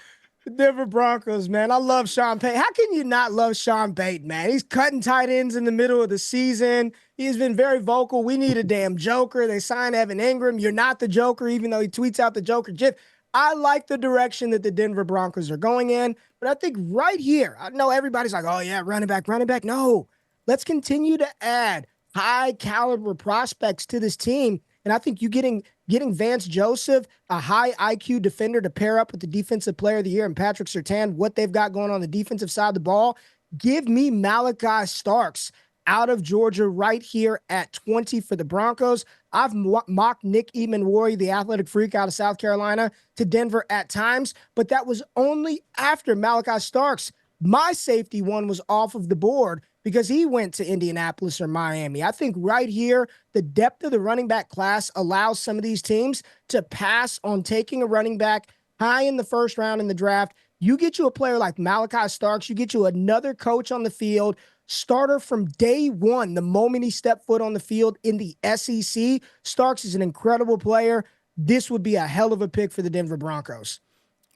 Denver Broncos, man. I love Sean Payton. How can you not love Sean Payton, man? He's cutting tight ends in the middle of the season. He's been very vocal. We need a damn joker. They signed Evan Ingram. You're not the joker, even though he tweets out the joker gif. I like the direction that the Denver Broncos are going in, but I think right here, I know everybody's like, oh yeah, running back. No, let's continue to add high caliber prospects to this team. And I think you getting Vance Joseph, a high IQ defender to pair up with the defensive player of the year and Patrick Surtain, what they've got going on the defensive side of the ball. Give me Malaki Starks out of Georgia right here at 20 for the Broncos. I've mocked Nick Emmanwori, the athletic freak out of South Carolina, to Denver at times, but that was only after Malaki Starks, my safety one, was off of the board because he went to Indianapolis or Miami. I think right here, the depth of the running back class allows some of these teams to pass on taking a running back high in the first round in the draft. You get you a player like Malaki Starks, you get you another coach on the field, starter from day one, the moment he stepped foot on the field in the SEC. Starks is an incredible player. This would be a hell of a pick for the Denver Broncos.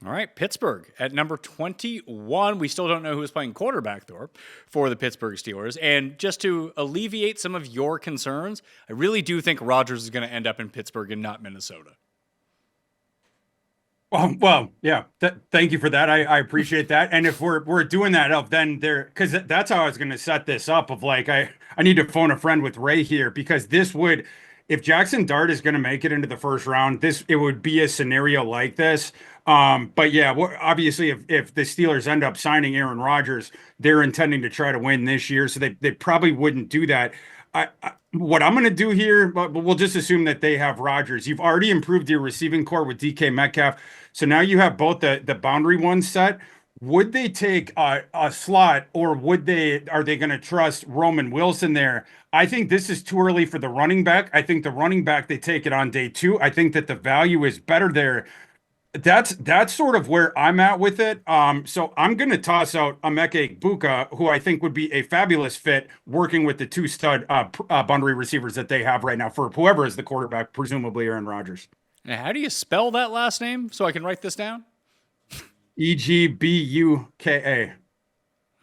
All right, Pittsburgh at number 21. We still don't know who is playing quarterback, Thor, for the Pittsburgh Steelers. And just to alleviate some of your concerns, I really do think Rodgers is going to end up in Pittsburgh and not Minnesota. Well, yeah. Thank you for that. I appreciate that. And if we're doing that, then because that's how I was going to set this up. Of like, I need to phone a friend with Ray here because this would, if Jackson Dart is going to make it into the first round, it would be a scenario like this. But yeah, obviously, if the Steelers end up signing Aaron Rodgers, they're intending to try to win this year, so they probably wouldn't do that. What I'm going to do here, but we'll just assume that they have Rodgers. You've already improved your receiving core with DK Metcalf, so now you have both the boundary ones set. Would they take a slot, or are they going to trust Roman Wilson there? I think this is too early for the running back. I think the running back, they take it on day 2. I think that the value is better there. That's sort of where I'm at with it. So I'm going to toss out Emeka Egbuka, who I think would be a fabulous fit working with the 2 stud boundary receivers that they have right now for whoever is the quarterback, presumably Aaron Rodgers. Now, how do you spell that last name so I can write this down? Egbuka.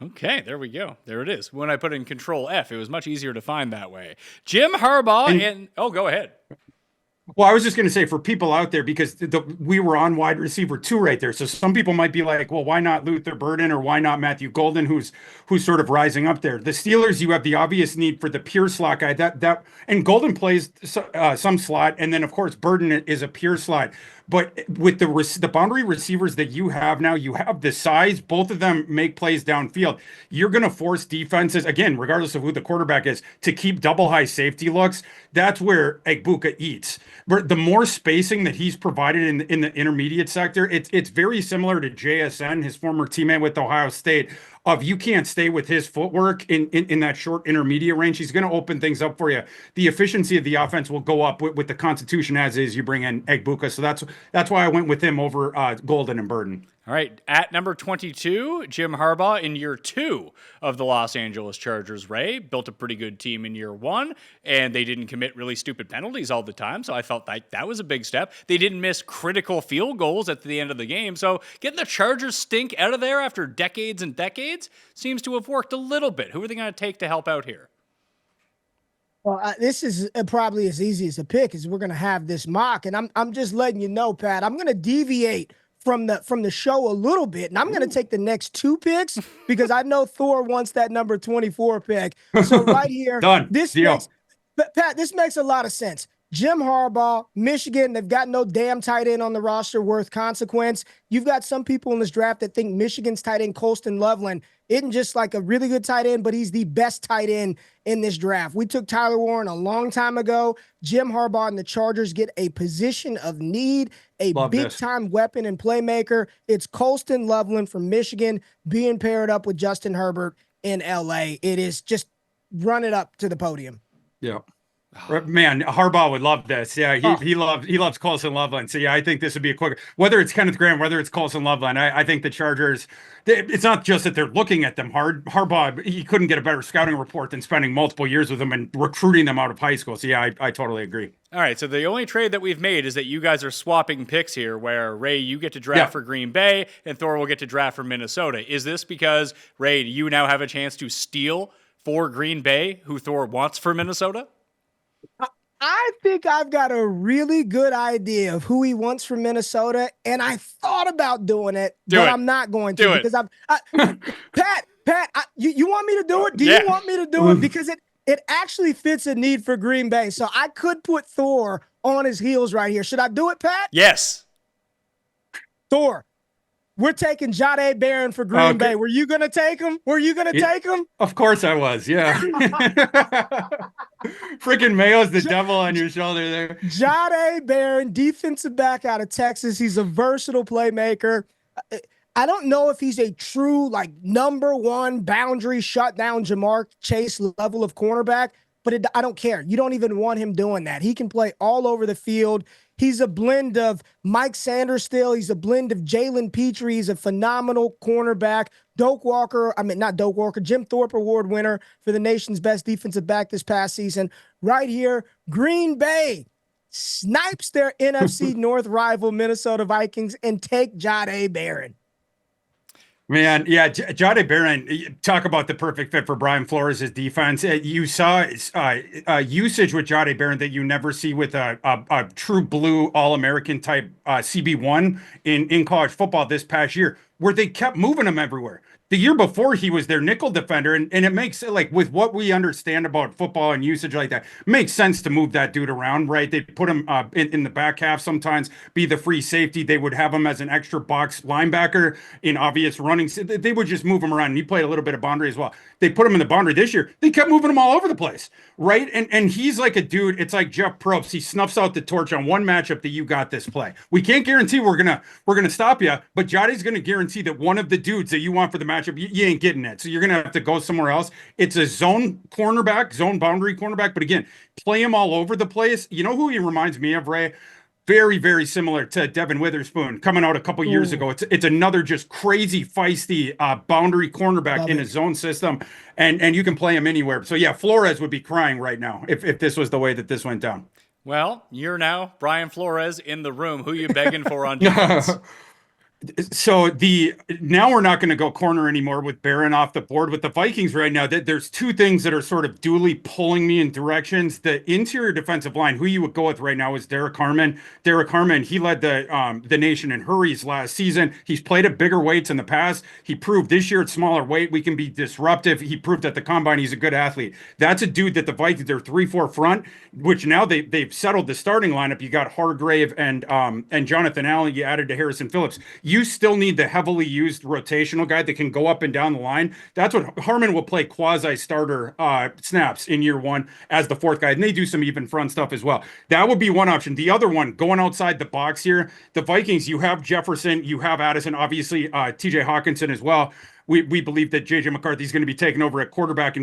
Okay, there we go. There it is. When I put in Control F, it was much easier to find that way. Jim Harbaugh go ahead. Well, I was just going to say for people out there, because we were on wide receiver 2 right there. So some people might be like, well, why not Luther Burden or why not Matthew Golden, who's sort of rising up there? The Steelers, you have the obvious need for the pure slot guy and Golden plays some slot. And then of course, Burden is a pure slot. But with the boundary receivers that you have now, you have the size. Both of them make plays downfield. You're going to force defenses, again, regardless of who the quarterback is, to keep double high safety looks. That's where Egbuka eats. But the more spacing that he's provided in the intermediate sector, it's very similar to JSN, his former teammate with Ohio State. of you can't stay with his footwork in that short intermediate range. He's going to open things up for you. The efficiency of the offense will go up with the constitution as is. You bring in Egbuka, so that's why I went with him over Golden and Burden. All right, at number 22, Jim Harbaugh in year 2 of the Los Angeles Chargers. Ray built a pretty good team in year 1, and they didn't commit really stupid penalties all the time, so I felt like that was a big step. They didn't miss critical field goals at the end of the game, so getting the Chargers stink out of there after decades and decades seems to have worked a little bit. Who are they going to take to help out here? Well, this is probably as easy as a pick as we're going to have this mock, and I'm just letting you know, Pat, I'm going to deviate from the show a little bit, and I'm going to take the next 2 picks because I know Thor wants that number 24 pick. So right here, Done. This makes a lot of sense. Jim Harbaugh, Michigan, they've got no damn tight end on the roster worth consequence. You've got some people in this draft that think Michigan's tight end Colston Loveland isn't just like a really good tight end, but he's the best tight end in this draft. We took Tyler Warren a long time ago. Jim Harbaugh and the Chargers get a position of need, a big-time weapon and playmaker. It's Colston Loveland from Michigan being paired up with Justin Herbert in L.A. It is just run it up to the podium. Yeah. Man, Harbaugh would love this. Yeah, he loves Colston Loveland. So yeah, I think this would be a quick. Whether it's Kenneth Graham, whether it's Colston Loveland, I think the Chargers. It's not just that they're looking at them hard. Harbaugh, he couldn't get a better scouting report than spending multiple years with them and recruiting them out of high school. So yeah, I totally agree. All right, so the only trade that we've made is that you guys are swapping picks here, where Ray, you get to draft for Green Bay, and Thor will get to draft for Minnesota. Is this because Ray, you now have a chance to steal for Green Bay, who Thor wants for Minnesota? I think I've got a really good idea of who he wants from Minnesota, and I thought about doing it, I'm not going to because Pat, you want me to do it? Do you want me to do it? Because it actually fits a need for Green Bay, so I could put Thor on his heels right here. Should I do it, Pat? Yes. Thor, we're taking Jahdae Barron for Green Bay. Were you going to take him? Take him? Of course I was, yeah. Freaking Mayo's the devil on your shoulder there. Jahdae Barron, defensive back out of Texas. He's a versatile playmaker. I don't know if he's a true, like, number 1 boundary shutdown Jamar Chase level of cornerback, but I don't care. You don't even want him doing that. He can play all over the field. He's a blend of Mike Sanders still. He's a blend of Jalen Petrie. He's a phenomenal cornerback. Jim Thorpe Award winner for the nation's best defensive back this past season. Right here, Green Bay snipes their NFC North rival Minnesota Vikings and take Jahdae Barron. Man, yeah, Jahdae Barron, talk about the perfect fit for Brian Flores' defense. You saw usage with Jahdae Barron that you never see with a true blue All-American type CB1 in college football this past year, where they kept moving him everywhere. The year before, he was their nickel defender, and it makes, like, with what we understand about football and usage like that, makes sense to move that dude around, right? They put him in the back half sometimes, be the free safety. They would have him as an extra box linebacker in obvious running. They would just move him around, and he played a little bit of boundary as well. They put him in the boundary this year. They kept moving him all over the place, right? And he's like a dude, it's like Jeff Probst. He snuffs out the torch on one matchup that you got this play. We can't guarantee we're gonna stop you, but Jahdae's gonna guarantee that one of the dudes that you want for the matchup, you ain't getting it. So you're going to have to go somewhere else. It's a zone cornerback, zone boundary cornerback. But again, play him all over the place. You know who he reminds me of, Ray? Very, very similar to Devin Witherspoon coming out a couple years ago. It's another just crazy, feisty boundary cornerback in a zone system. And you can play him anywhere. So yeah, Flores would be crying right now if this was the way that this went down. Well, you're now Brian Flores in the room. Who you begging for on defense? So now we're not going to go corner anymore with Barron off the board with the Vikings right now. There's 2 things that are sort of duly pulling me in directions. The interior defensive line, who you would go with right now, is Derek Harmon. Derek Harmon, he led the nation in hurries last season. He's played at bigger weights in the past. He proved this year at smaller weight we can be disruptive. He proved at the combine he's a good athlete. That's a dude that the Vikings, they're 3-4 front, which now they've settled the starting lineup. You got Hargrave and Jonathan Allen. You added to Harrison Phillips. You still need the heavily used rotational guy that can go up and down the line. That's what Harmon will play quasi-starter snaps in year 1 as the 4th guy, and they do some even front stuff as well. That would be one option. The other one, going outside the box here, the Vikings, you have Jefferson, you have Addison, obviously TJ Hawkinson as well. we believe that JJ McCarthy is going to be taking over at quarterback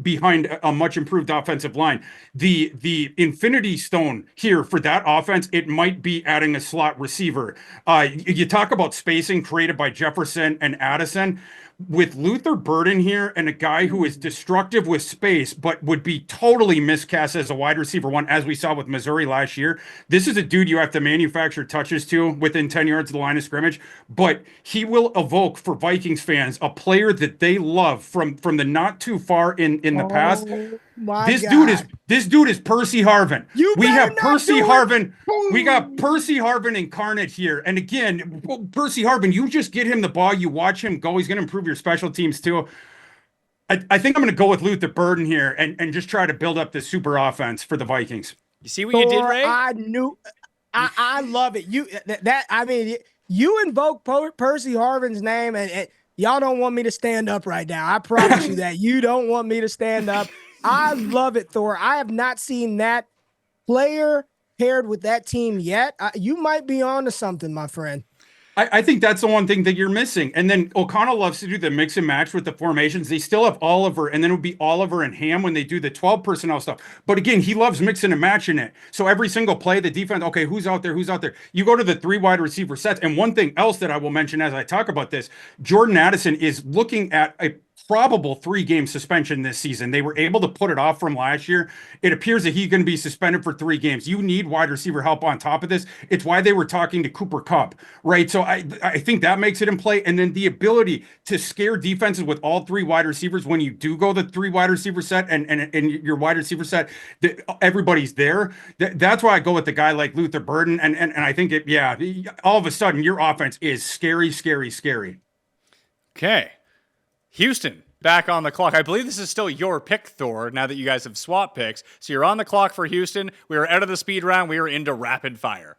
behind a much improved offensive line. The infinity stone here for that offense, it might be adding a slot receiver. You talk about spacing created by Jefferson and Addison. With Luther Burden here and a guy who is destructive with space, but would be totally miscast as a wide receiver one, as we saw with Missouri last year. This is a dude you have to manufacture touches to within 10 yards of the line of scrimmage, but he will evoke for Vikings fans a player that they love from the not too far in the past. This dude is Percy Harvin. We have Percy Harvin. We got Percy Harvin incarnate here. And again, Percy Harvin, you just get him the ball, you watch him go. He's going to improve your special teams too. I think I'm going to go with Luther Burden here and just try to build up this super offense for the Vikings. You see what you did, Ray? I love it. You invoke Percy Harvin's name and y'all don't want me to stand up right now. I promise you that. You don't want me to stand up. I love it, Thor. I have not seen that player paired with that team yet. You might be on to something, my friend. I think that's the one thing that you're missing. And then O'Connell loves to do the mix and match with the formations. They still have Oliver, and then it would be Oliver and Ham when they do the 12 personnel stuff. But again, he loves mixing and matching it. So every single play, the defense, okay, who's out there? Who's out there? You go to the 3 wide receiver sets. And one thing else that I will mention as I talk about this, Jordan Addison is looking at a probable 3-game suspension this season. They were able to put it off from last year. It appears that he's going to be suspended for 3 games. You need wide receiver help on top of this. It's why they were talking to Cooper Kupp, right? So I think that makes it in play. And then the ability to scare defenses with all 3 wide receivers when you do go the 3 wide receiver set and your wide receiver set, everybody's there. That's why I go with the guy like Luther Burden. And I think all of a sudden your offense is scary, scary, scary. Okay. Houston, back on the clock. I believe this is still your pick, Thor, now that you guys have swapped picks. So you're on the clock for Houston. We are out of the speed round. We are into rapid fire.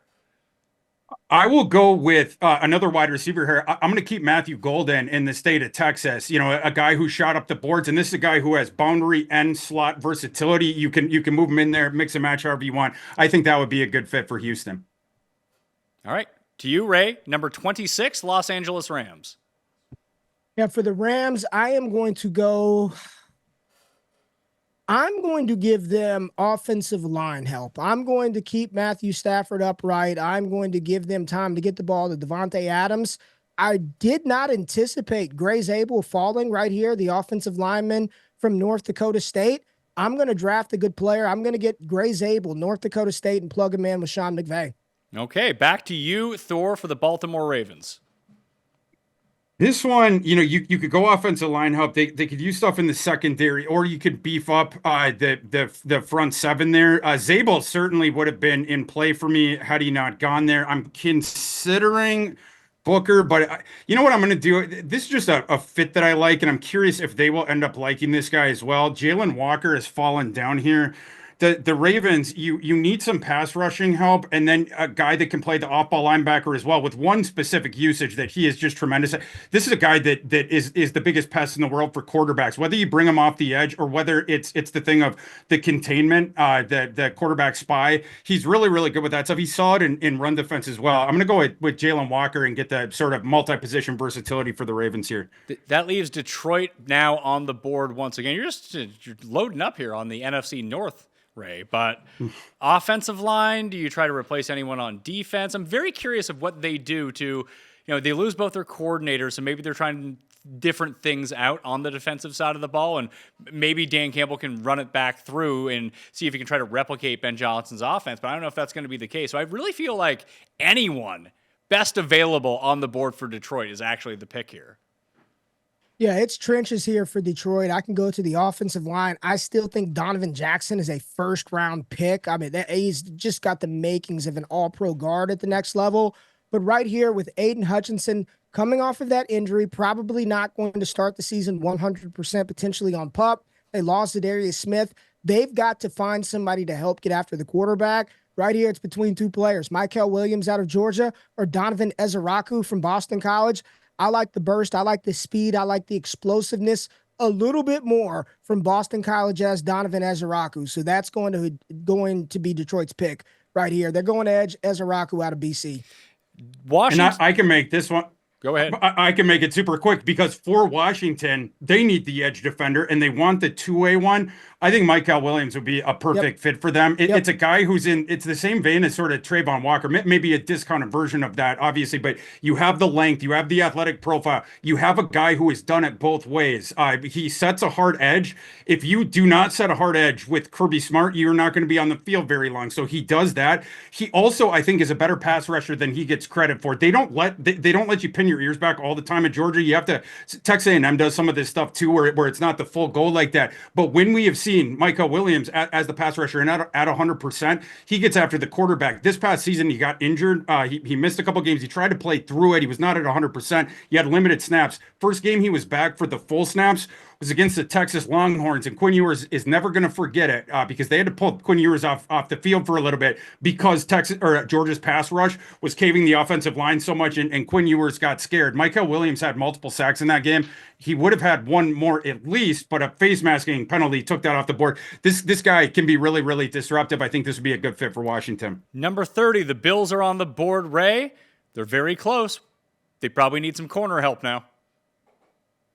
I will go with another wide receiver here. I'm going to keep Matthew Golden in the state of Texas. You know, a guy who shot up the boards, and this is a guy who has boundary and slot versatility. You can move him in there, mix and match however you want. I think that would be a good fit for Houston. All right. To you, Ray, number 26, Los Angeles Rams. Yeah, for the Rams, I'm going to give them offensive line help. I'm going to keep Matthew Stafford upright. I'm going to give them time to get the ball to Devontae Adams. I did not anticipate Grace Abel falling right here, the offensive lineman from North Dakota State. I'm going to draft a good player. I'm going to get Grace Abel, North Dakota State, and plug him in with Sean McVay. Okay, back to you, Thor, for the Baltimore Ravens. This one, you could go offensive line help. They could use stuff in the secondary, or you could beef up the front 7 there. Zabel certainly would have been in play for me had he not gone there. I'm considering Booker, but you know what I'm going to do? This is just a fit that I like, and I'm curious if they will end up liking this guy as well. Jalen Walker has fallen down here. The Ravens, you need some pass rushing help, and then a guy that can play the off-ball linebacker as well with one specific usage that he is just tremendous at. This is a guy that is the biggest pest in the world for quarterbacks, whether you bring him off the edge or whether it's the thing of the containment, the quarterback spy. He's really, really good with that stuff. He saw it in run defense as well. I'm going to go with Jalen Walker and get the sort of multi-position versatility for the Ravens here. That leaves Detroit now on the board once again. You're loading up here on the NFC North, Ray, but offensive line, do you try to replace anyone on defense? I'm very curious of what they do to, they lose both their coordinators, so maybe they're trying different things out on the defensive side of the ball, and maybe Dan Campbell can run it back through and see if he can try to replicate Ben Johnson's offense, but I don't know if that's going to be the case. So I really feel like anyone best available on the board for Detroit is actually the pick here. Yeah, it's trenches here for Detroit. I can go to the offensive line. I still think Donovan Jackson is a first-round pick. I mean, he's just got the makings of an all-pro guard at the next level. But right here with Aiden Hutchinson coming off of that injury, probably not going to start the season 100% potentially on PUP. They lost Zadarius Smith. They've got to find somebody to help get after the quarterback. Right here, it's between 2 players, Mykel Williams out of Georgia or Donovan Ezeraku from Boston College. I like the burst. I like the speed. I like the explosiveness a little bit more from Boston College as Donovan Ezeraku. So that's going to be Detroit's pick right here. They're going to edge Ezeraku out of BC. Washington. And I can make this one. Go ahead. I can make it super quick because for Washington, they need the edge defender and they want the two-way one. I think Michael Williams would be a perfect fit for them. It's a guy who's it's the same vein as sort of Trayvon Walker, maybe a discounted version of that, obviously, but you have the length, you have the athletic profile, you have a guy who has done it both ways. He sets a hard edge. If you do not set a hard edge with Kirby Smart, you're not going to be on the field very long. So he does that. He also, I think, is a better pass rusher than he gets credit for. They don't let you pin your ears back all the time at Georgia. You have to. Texas A&M does some of this stuff too, where it's not the full goal like that. But when we have seen Michael Williams as the pass rusher and at 100%, he gets after the quarterback. This past season, he got injured. He missed a couple games. He tried to play through it. He was not at 100%. He had limited snaps. First game he was back for the full snaps was against the Texas Longhorns, and Quinn Ewers is never going to forget it because they had to pull Quinn Ewers off the field for a little bit because Georgia's pass rush was caving the offensive line so much, and Quinn Ewers got scared. Michael Williams had multiple sacks in that game. He would have had one more at least, but a face masking penalty took that off the board. This guy can be really, really disruptive. I think this would be a good fit for Washington. Number 30, the Bills are on the board, Ray. They're very close. They probably need some corner help now.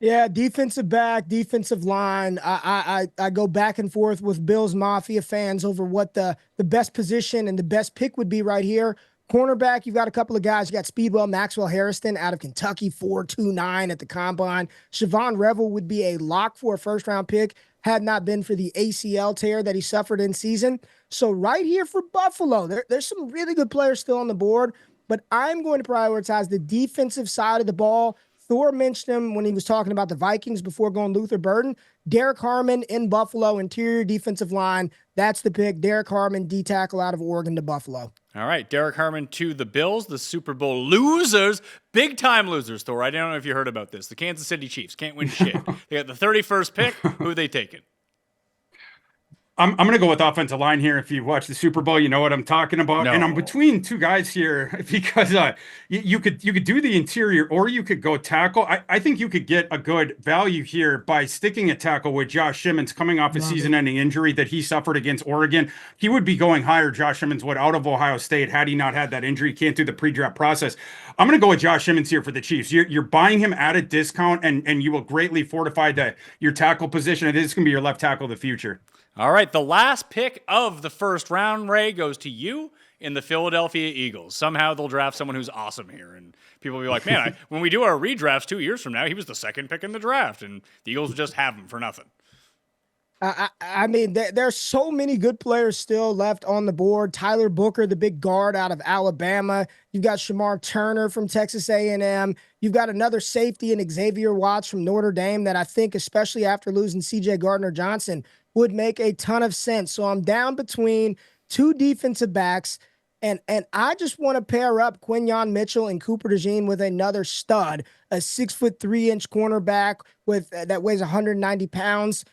Yeah, defensive back, defensive line. I go back and forth with Bills Mafia fans over what the best position and the best pick would be right here. Cornerback, you've got a couple of guys. You got Speedwell Maxwell Harrison out of Kentucky, 4.29 at the combine. Siobhan Revel would be a lock for a first-round pick had not been for the ACL tear that he suffered in season. So right here for Buffalo, there's some really good players still on the board, but I'm going to prioritize the defensive side of the ball. Thor mentioned him when he was talking about the Vikings before going Luther Burden. Derek Harmon in Buffalo, interior defensive line. That's the pick. Derek Harmon, D-tackle out of Oregon to Buffalo. All right, Derek Harmon to the Bills, the Super Bowl losers, big-time losers, Thor. I don't know if you heard about this. The Kansas City Chiefs can't win shit. They got the 31st pick. Who are they taking? I'm going to go with offensive line here. If you watch the Super Bowl, you know what I'm talking about. No. And I'm between two guys here because you could do the interior or you could go tackle. I think you could get a good value here by sticking a tackle with Josh Simmons coming off a season-ending injury that he suffered against Oregon. He would be going higher, Josh Simmons would, out of Ohio State had he not had that injury. Can't do the pre-draft process. I'm going to go with Josh Simmons here for the Chiefs. You're buying him at a discount, and you will greatly fortify your tackle position. It is going to be your left tackle of the future. All right, the last pick of the first round, Ray, goes to you in the Philadelphia Eagles. Somehow they'll draft someone who's awesome here, and people will be like, man, when we do our redrafts 2 years from now, he was the second pick in the draft, and the Eagles will just have him for nothing. I mean, there's so many good players still left on the board. Tyler Booker, the big guard out of Alabama. You've got Shemar Turner from Texas A&M. You've got another safety in Xavier Watts from Notre Dame that I think, especially after losing C.J. Gardner-Johnson, would make a ton of sense. So I'm down between two defensive backs, and I just want to pair up Quinyon Mitchell and Cooper DeJean with another stud, a 6'3" cornerback with that weighs 190 pounds.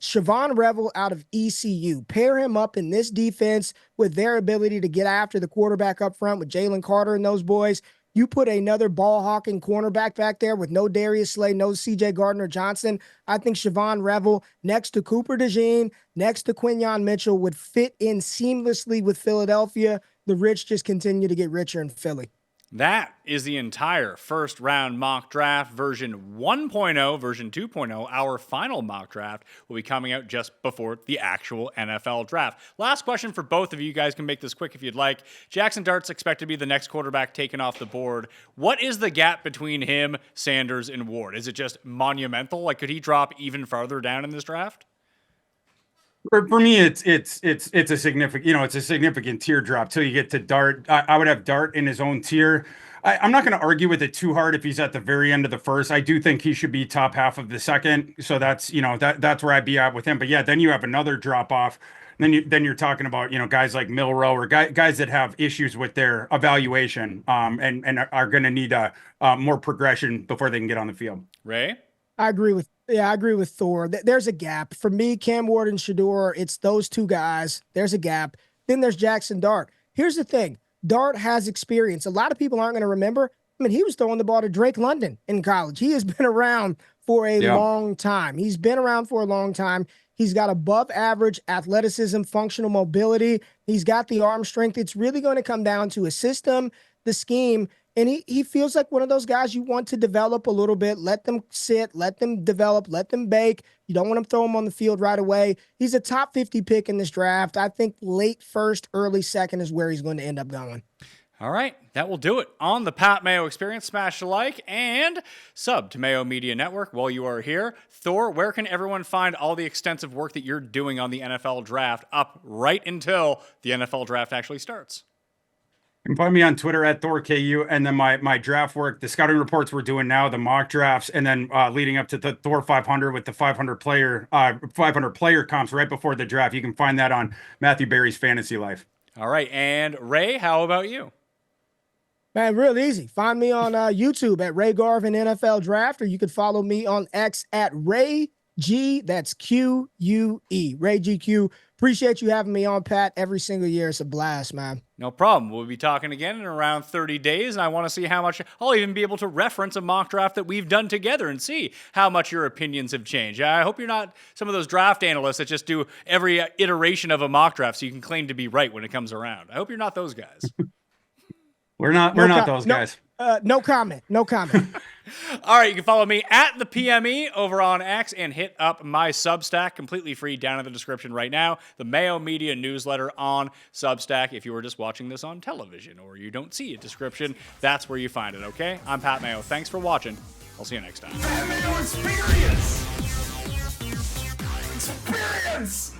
Siobhan Revel out of ECU. Pair him up in this defense with their ability to get after the quarterback up front with Jalen Carter and those boys. You put another ball-hawking cornerback back there with no Darius Slay, no C.J. Gardner-Johnson. I think Siobhan Revel next to Cooper DeJean, next to Quinyon Mitchell would fit in seamlessly with Philadelphia. The rich just continue to get richer in Philly. That is the entire first round mock draft version 1.0, version 2.0. Our final mock draft will be coming out just before the actual NFL draft. Last question for both of you. You guys can make this quick if you'd like. Jackson Dart's expected to be the next quarterback taken off the board. What is the gap between him, Sanders, and Ward? Is it just monumental? Like, could he drop even farther down in this draft? For me, it's a significant, it's a significant teardrop till you get to Dart. I would have Dart in his own tier. I'm not going to argue with it too hard if he's at the very end of the first. I do think he should be top half of the second. So that's where I'd be at with him. But yeah, then you have another drop off. Then you're talking about, guys like Milrow or guys that have issues with their evaluation and are going to need more progression before they can get on the field. Ray? I agree with Thor. There's a gap. For me, Cam Ward and Shedeur, it's those two guys. There's a gap. Then there's Jackson Dart. Here's the thing. Dart has experience. A lot of people aren't going to remember. I mean, he was throwing the ball to Drake London in college. He has been around for a long time. He's been around for a long time. He's got above average athleticism, functional mobility. He's got the arm strength. It's really going to come down to a system, the scheme, And he feels like one of those guys you want to develop a little bit, let them sit, let them develop, let them bake. You don't want to throw him on the field right away. He's a top 50 pick in this draft. I think late first, early second is where he's going to end up going. All right, that will do it on the Pat Mayo Experience. Smash the like and sub to Mayo Media Network while you are here. Thor, where can everyone find all the extensive work that you're doing on the NFL draft up right until the NFL draft actually starts? You can find me on Twitter at ThorKU, and then my draft work, the scouting reports we're doing now, the mock drafts, and then leading up to the Thor 500 with the 500 player comps right before the draft. You can find that on Matthew Berry's Fantasy Life. All right, and Ray, how about you? Man, real easy. Find me on YouTube at Ray Garvin NFL Draft, or you can follow me on X at Ray G. That's QUE. Ray GQ. Appreciate you having me on, Pat. Every single year, it's a blast, man. No problem. We'll be talking again in around 30 days, and I want to see how much I'll even be able to reference a mock draft that we've done together and see how much your opinions have changed. I hope you're not some of those draft analysts that just do every iteration of a mock draft so you can claim to be right when it comes around. I hope you're not those guys. We're not those guys. No comment. No comment. All right, you can follow me at the PME over on X and hit up my Substack, completely free, down in the description right now. The Mayo Media newsletter on Substack. If you were just watching this on television or you don't see a description, that's where you find it, okay? I'm Pat Mayo. Thanks for watching. I'll see you next time. Pat Mayo Experience! Experience!